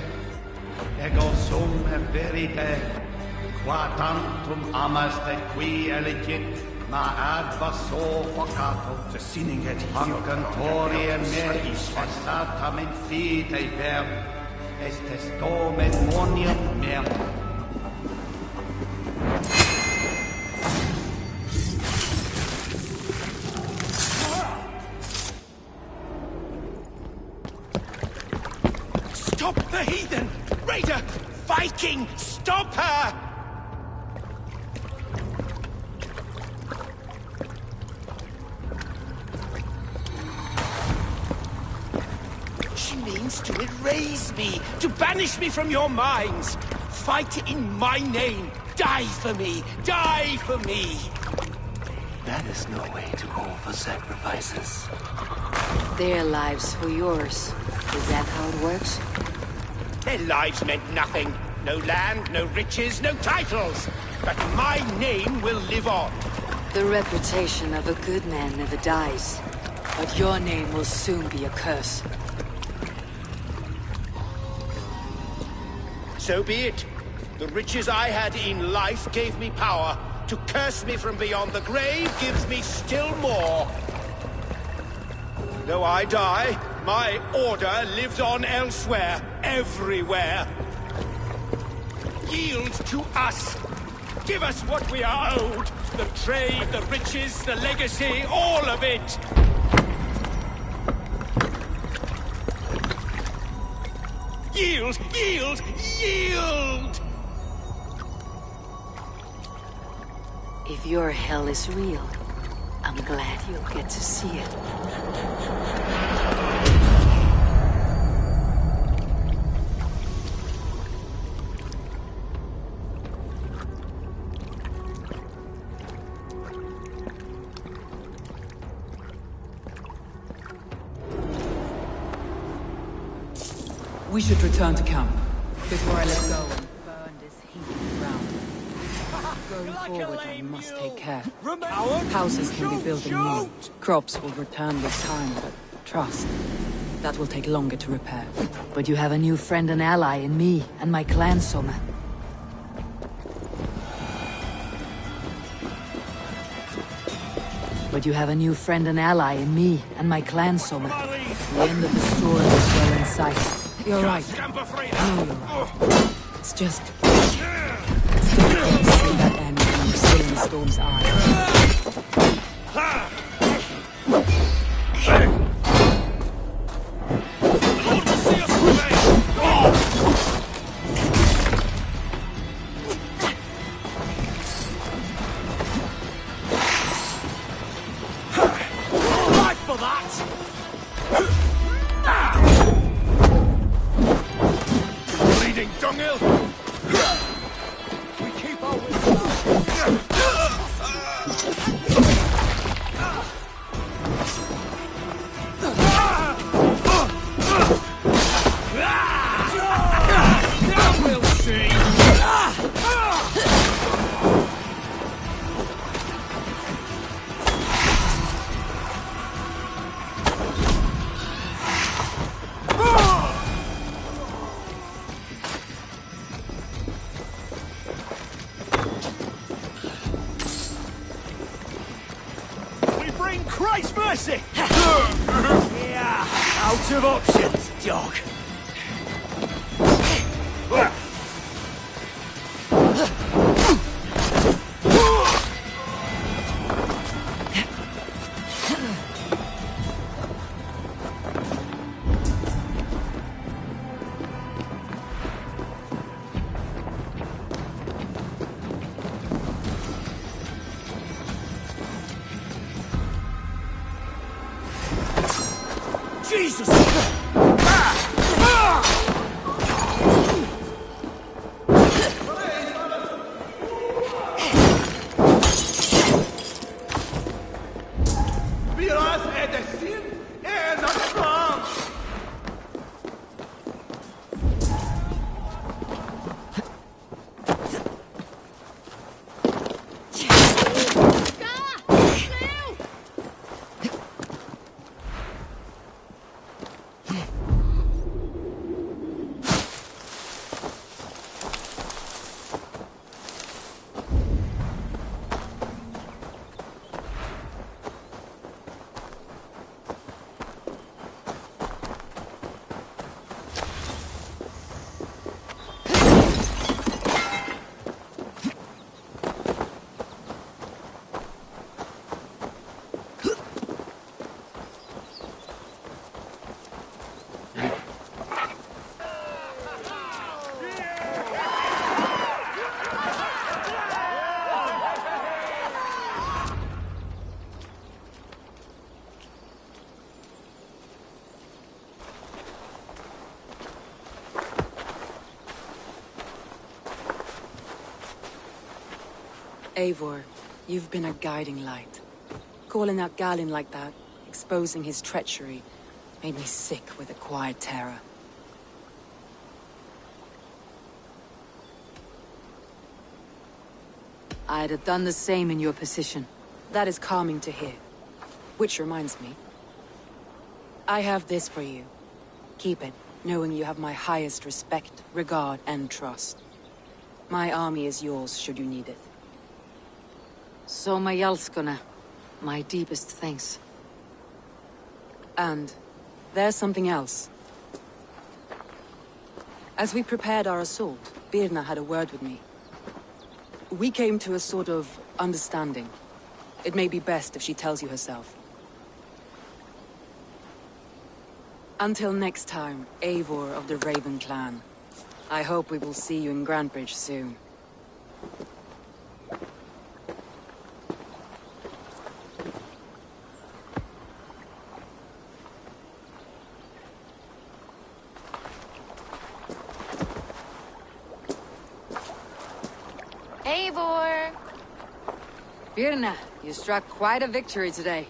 ego sum et verite, qua tantum amaste qui elegit, ma advaso focato, Hancantorie meis estatam in fide ver, estes domen monium merum. Stop the heathen! Raider! Viking! Stop her! She means to erase me, to banish me from your minds. Fight in my name. Die for me. Die for me. That is no way to call for sacrifices. Their lives for yours. Is that how it works? Their lives meant nothing. No land, no riches, no titles. But my name will live on. The reputation of a good man never dies. But your name will soon be a curse. So be it. The riches I had in life gave me power. To curse me from beyond the grave gives me still more. Though I die, my order lives on elsewhere, everywhere. Yield to us. Give us what we are owed. The trade, the riches, the legacy, all of it. Yield, yield, yield! If your hell is real, I'm glad you'll get to see it. We should return to camp before I let go and burn this heathen ground. Going forward, I must take care. Houses can be built anew. Crops will return with time, but trust, that will take longer to repair. But you have a new friend and ally in me and my clan, Soma. But you have a new friend and ally in me and my clan, Soma. The end of the story is well in sight. You're right. I know you're right. It's just... It's difficult to see that end when you're still in the storm's eye. Christ's mercy! Yeah, out of options, dog. Jesus! Eivor, you've been a guiding light. Calling out Galin like that, exposing his treachery, made me sick with a quiet terror. I'd have done the same in your position. That is calming to hear. Which reminds me, I have this for you. Keep it, knowing you have my highest respect, regard, and trust. My army is yours, should you need it. So my Jalskona, my deepest thanks. And there's something else. As we prepared our assault, Birna had a word with me. We came to a sort of understanding. It may be best if she tells you herself. Until next time, Eivor of the Raven Clan. I hope we will see you in Grantebridge soon. Eivor! Birna, you struck quite a victory today.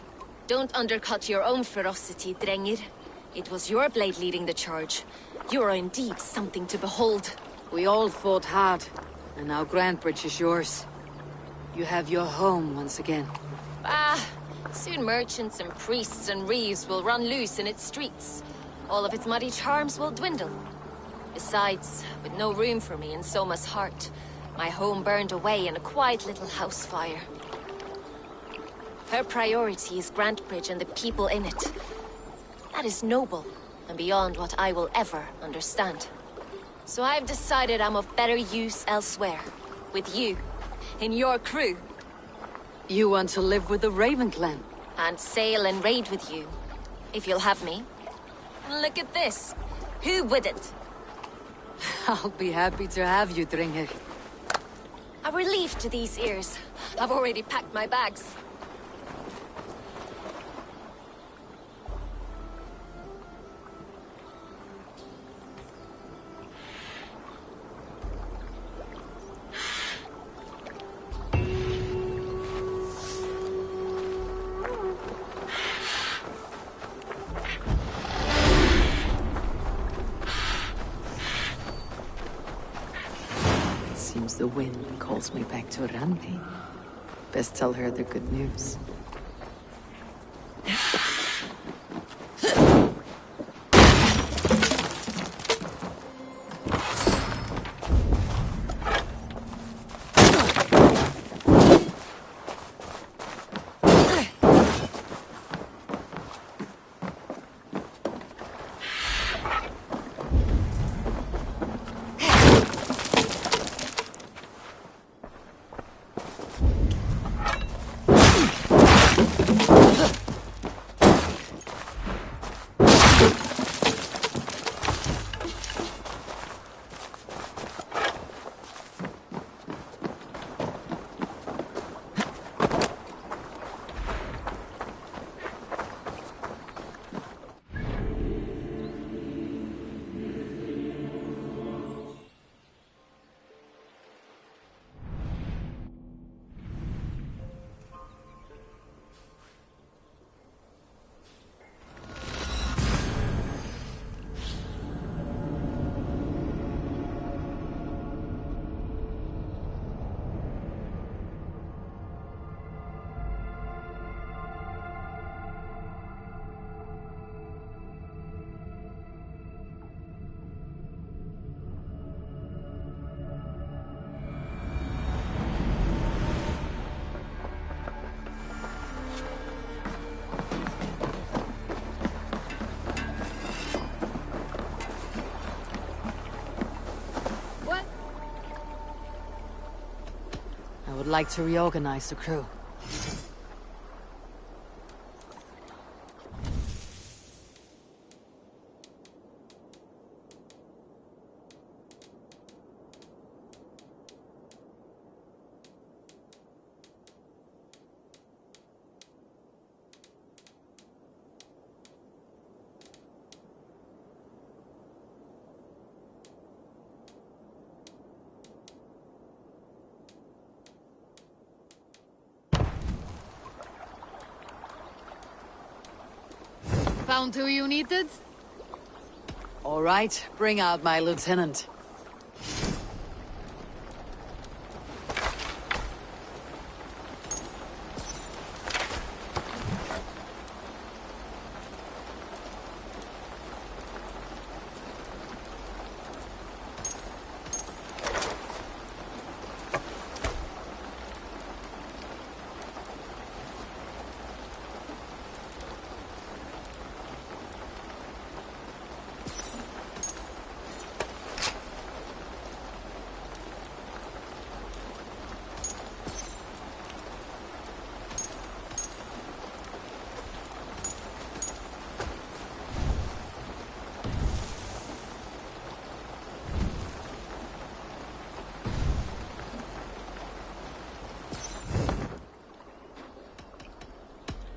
Don't undercut your own ferocity, Drengir. It was your blade leading the charge. You are indeed something to behold. We all fought hard, and now Grantebridge is yours. You have your home once again. Soon merchants and priests and reeves will run loose in its streets. All of its muddy charms will dwindle. Besides, with no room for me in Soma's heart, my home burned away in a quiet little house fire. Her priority is Grantebridge and the people in it. That is noble, and beyond what I will ever understand. So I've decided I'm of better use elsewhere. With you. In your crew. You want to live with the Raven Clan? And sail and raid with you. If you'll have me. Look at this. Who wouldn't? I'll be happy to have you, Drengir. A relief to these ears. I've already packed my bags. Seems the wind calls me back to Randi. Best tell her the good news. I would like to reorganize the crew. Found who you needed? All right, bring out my lieutenant.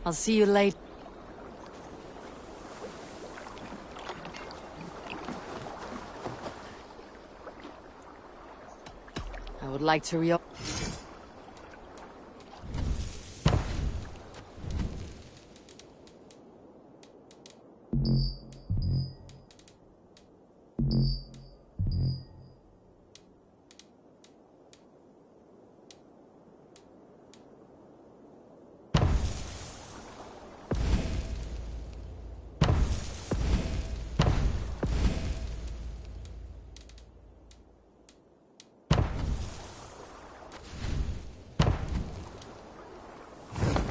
I'll see you later. I would like to reopen.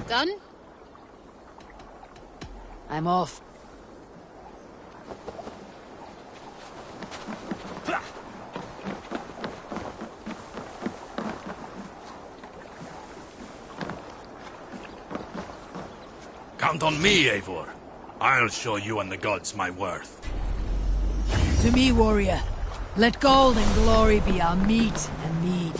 Done? I'm off. Count on me, Eivor. I'll show you and the gods my worth. To me, warrior. Let gold and glory be our meat and mead.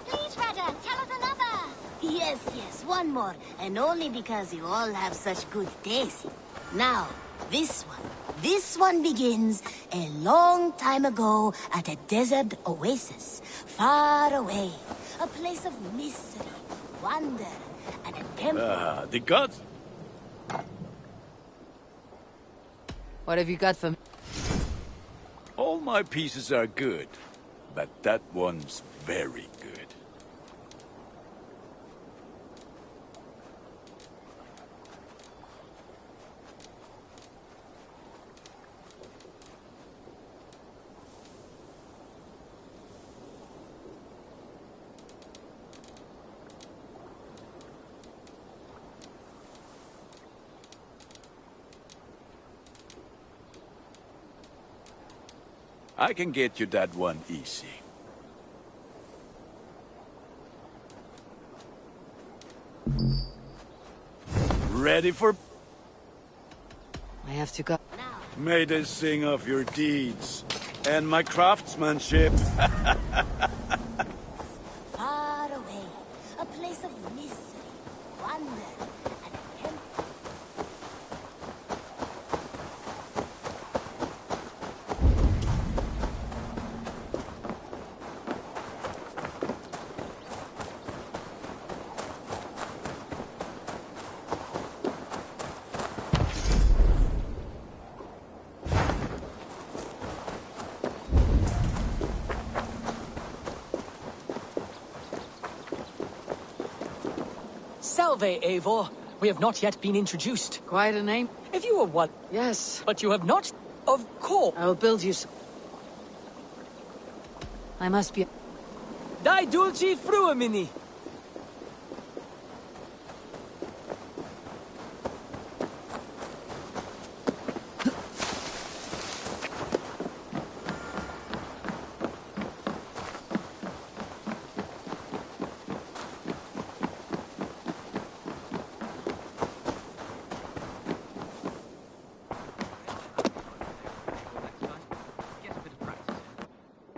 Please, Raja, tell us another. Yes, one more. And only because you all have such good taste. Now, this one begins a long time ago at a desert oasis, far away. A place of mystery, wonder, and a temple. The gods? What have you got for me? All my pieces are good, but that one's very good. I can get you that one easy. Ready for... I have to go. May they sing of your deeds and my craftsmanship. Far away, a place of mystery, wonder, and a temple. Salve, Eivor. We have not yet been introduced. Quite a name. If you were what? Yes. But you have not? Of course. I will build you some... I must be... Die dulci fruamini.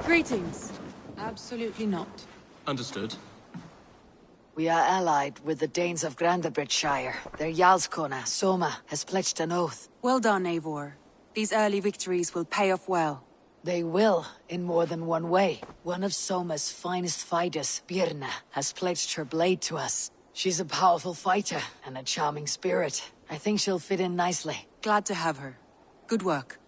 Greetings. Absolutely not. Understood. We are allied with the Danes of Grandabridgeshire. Their Jarlskona, Soma, has pledged an oath. Well done, Eivor. These early victories will pay off well. They will, in more than one way. One of Soma's finest fighters, Birna, has pledged her blade to us. She's a powerful fighter and a charming spirit. I think she'll fit in nicely. Glad to have her. Good work.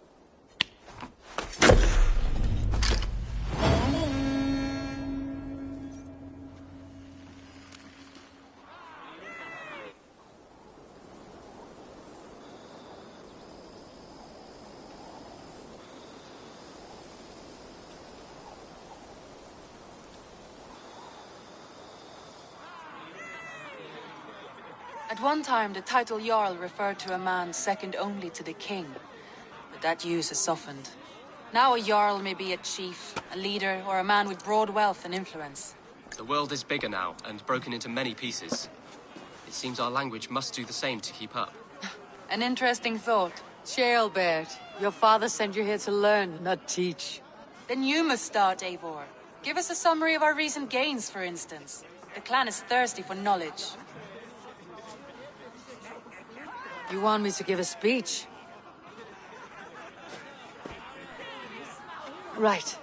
At one time, the title Jarl referred to a man second only to the king. But that use has softened. Now a Jarl may be a chief, a leader, or a man with broad wealth and influence. The world is bigger now, and broken into many pieces. It seems our language must do the same to keep up. An interesting thought. Ceolbert, your father sent you here to learn, not teach. Then you must start, Eivor. Give us a summary of our recent gains, for instance. The clan is thirsty for knowledge. You want me to give a speech? Right.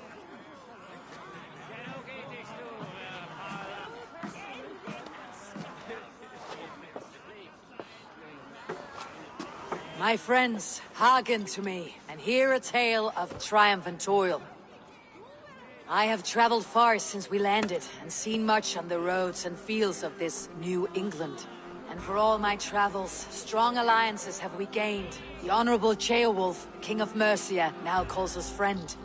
My friends, hearken to me, and hear a tale of triumph and toil. I have traveled far since we landed, and seen much on the roads and fields of this New England. And for all my travels, strong alliances have we gained. The Honorable Ceolwulf, King of Mercia, now calls us friend.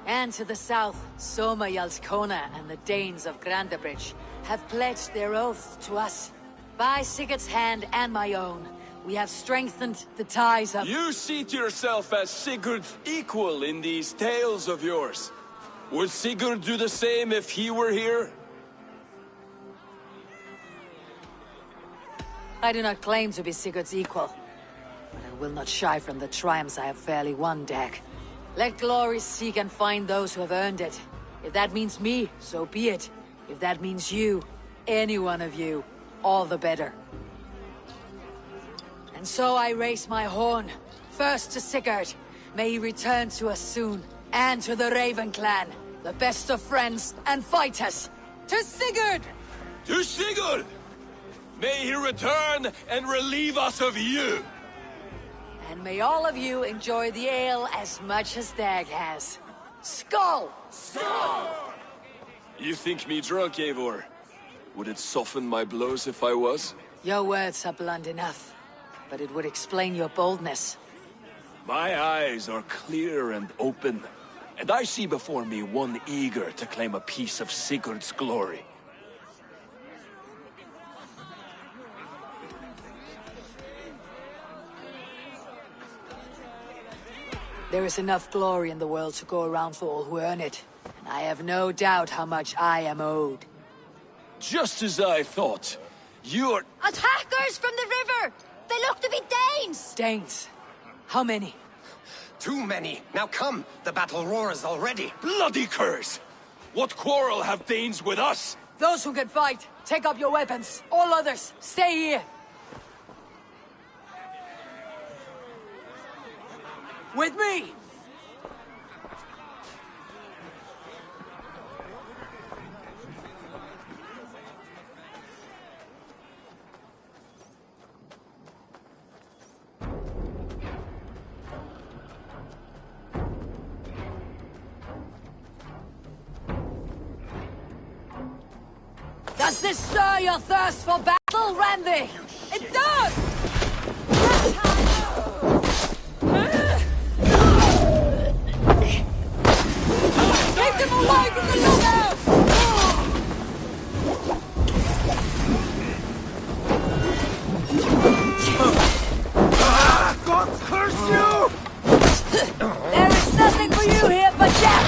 And to the south, Soma Jarlskona and the Danes of Grandabridge have pledged their oath to us. By Sigurd's hand and my own, we have strengthened the ties of— You seat yourself as Sigurd's equal in these tales of yours. Would Sigurd do the same if he were here? I do not claim to be Sigurd's equal, but I will not shy from the triumphs I have fairly won, Dag. Let glory seek and find those who have earned it. If that means me, so be it. If that means you, any one of you, all the better. And so I raise my horn, first to Sigurd. May he return to us soon. And to the Raven clan, the best of friends and fighters. To Sigurd! To Sigurd! May he return and relieve us of you! And may all of you enjoy the ale as much as Dag has. Skull! Skull! You think me drunk, Eivor? Would it soften my blows if I was? Your words are blunt enough, but it would explain your boldness. My eyes are clear and open, and I see before me one eager to claim a piece of Sigurd's glory. There is enough glory in the world to go around for all who earn it, and I have no doubt how much I am owed. Just as I thought. You're— Attackers from the river! They look to be Danes! Danes? How many? Too many. Now come, the battle roars already. Bloody curse! What quarrel have Danes with us? Those who can fight, take up your weapons. All others, stay here. With me! Does this stir your thirst for battle, Randy? It does! Take them away from the lookout! God curse you! There is nothing for you here but death!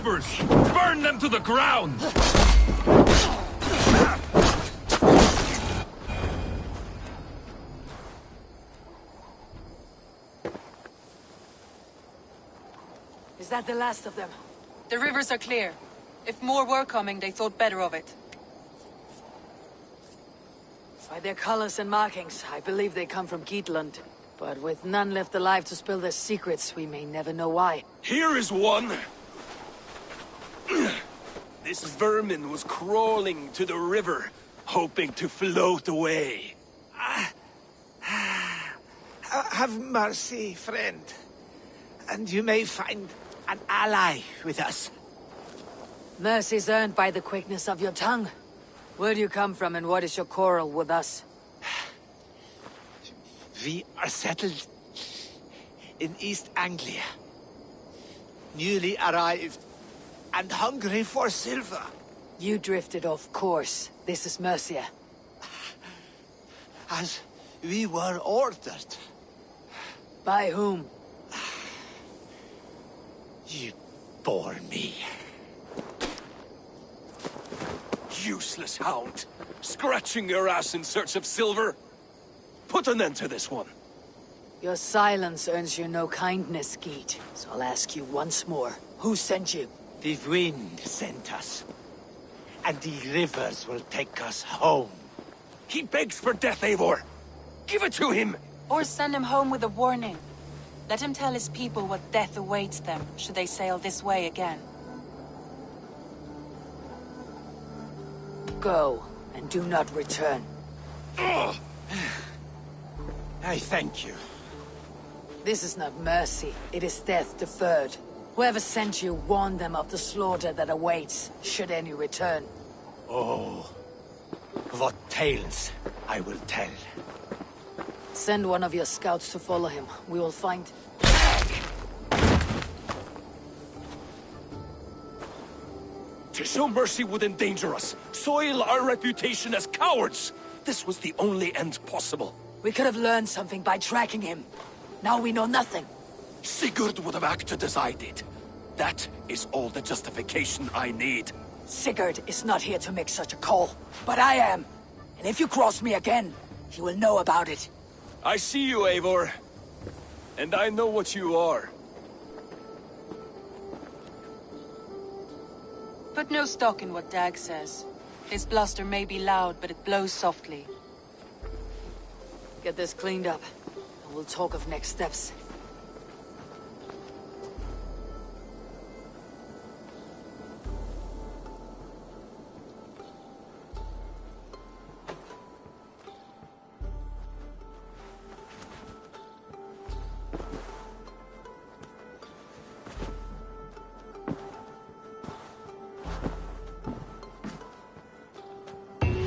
drivers! Burn them to the ground! Is that the last of them? The rivers are clear. If more were coming, they thought better of it. By their colors and markings, I believe they come from Geatland. But with none left alive to spill their secrets, we may never know why. Here is one! This vermin was crawling to the river, hoping to float away. Have mercy, friend. And you may find an ally with us. Mercy's earned by the quickness of your tongue. Where do you come from and what is your quarrel with us? We are settled in East Anglia. Newly arrived and hungry for silver. You drifted off course. This is Mercia. As we were ordered. By whom? You bore me. Useless hound! Scratching your ass in search of silver? Put an end to this one. Your silence earns you no kindness, Geet. So I'll ask you once more. Who sent you? The wind sent us. And the rivers will take us home. He begs for death, Eivor! Give it to him! Or send him home with a warning. Let him tell his people what death awaits them, should they sail this way again. Go, and do not return. Ugh. I thank you. This is not mercy, it is death deferred. Whoever sent you warned them of the slaughter that awaits, should any return. Oh, what tales I will tell. Send one of your scouts to follow him. We will find... To show mercy would endanger us, soil our reputation as cowards. This was the only end possible. We could have learned something by tracking him. Now we know nothing. Sigurd would have acted as I did. That is all the justification I need. Sigurd is not here to make such a call, but I am. And if you cross me again, he will know about it. I see you, Eivor. And I know what you are. Put no stock in what Dag says. His bluster may be loud, but it blows softly. Get this cleaned up, and we'll talk of next steps.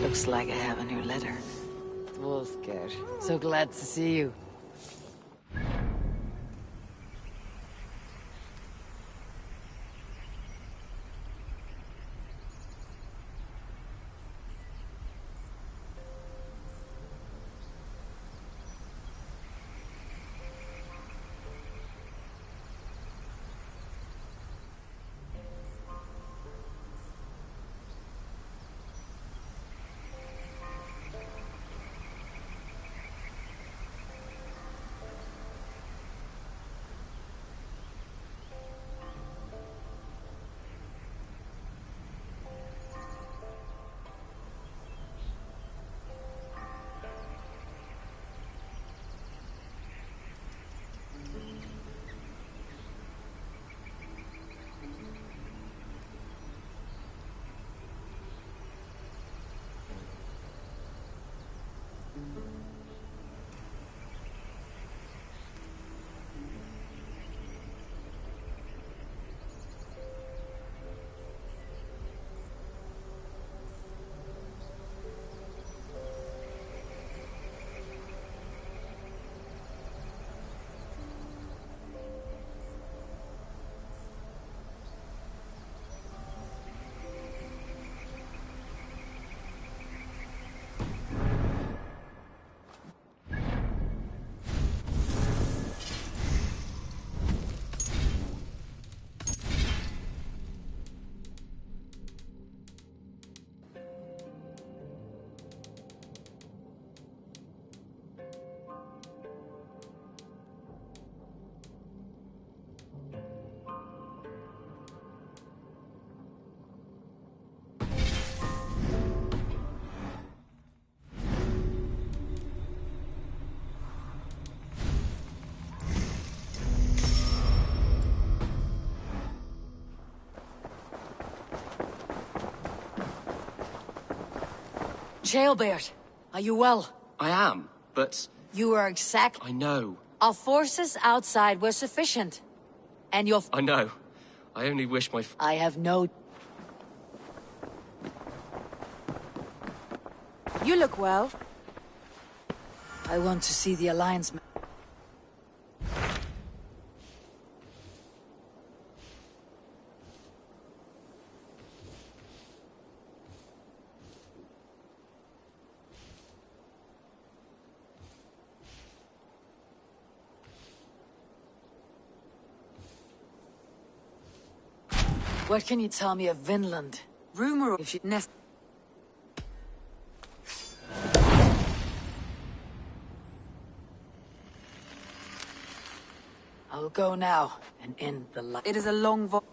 Looks like I have a new letter. Wolfgar, so glad to see you. Jailbird, are you well? I am, but... You are exact... I know. Our forces outside were sufficient. And your... I know. I only wish my... I have no... You look well. I want to see the Alliance... What can you tell me of Vinland? Rumor if she'd nest... I'll go now and end the light. It is a long voyage.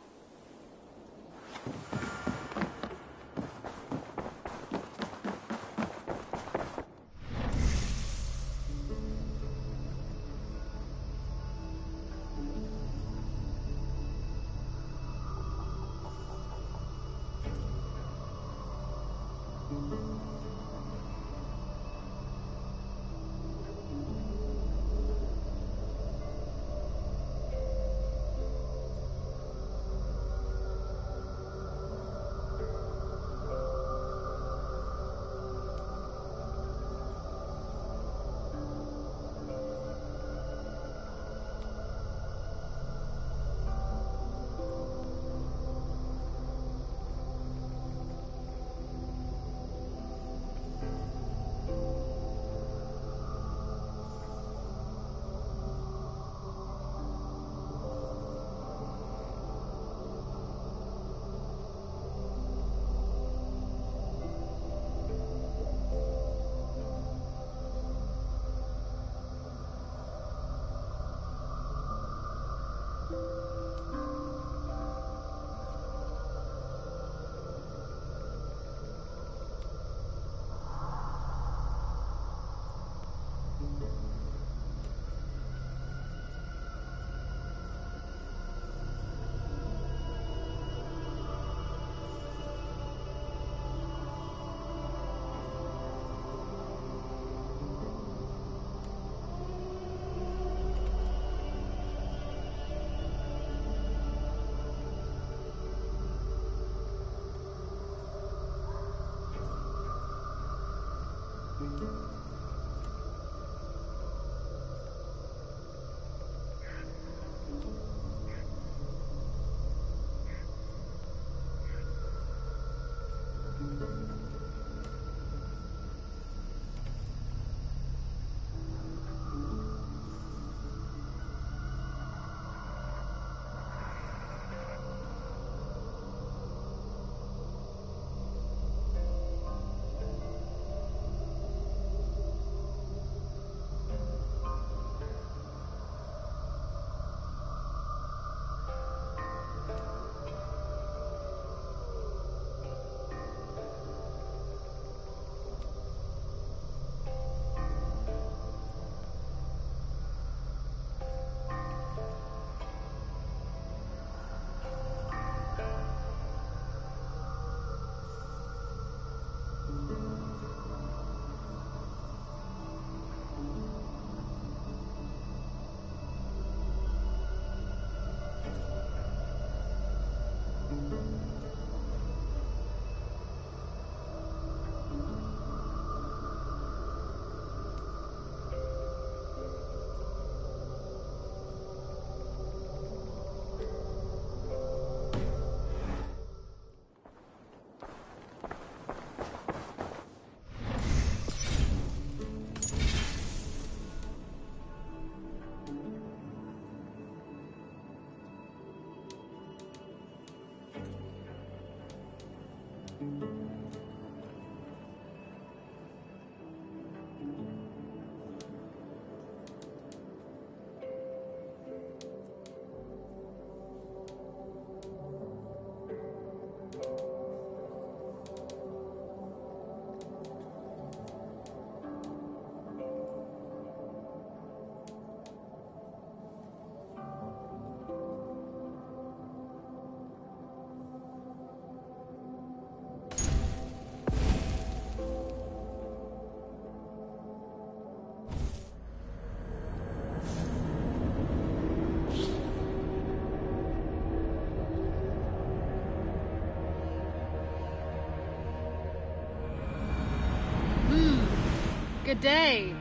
Good day.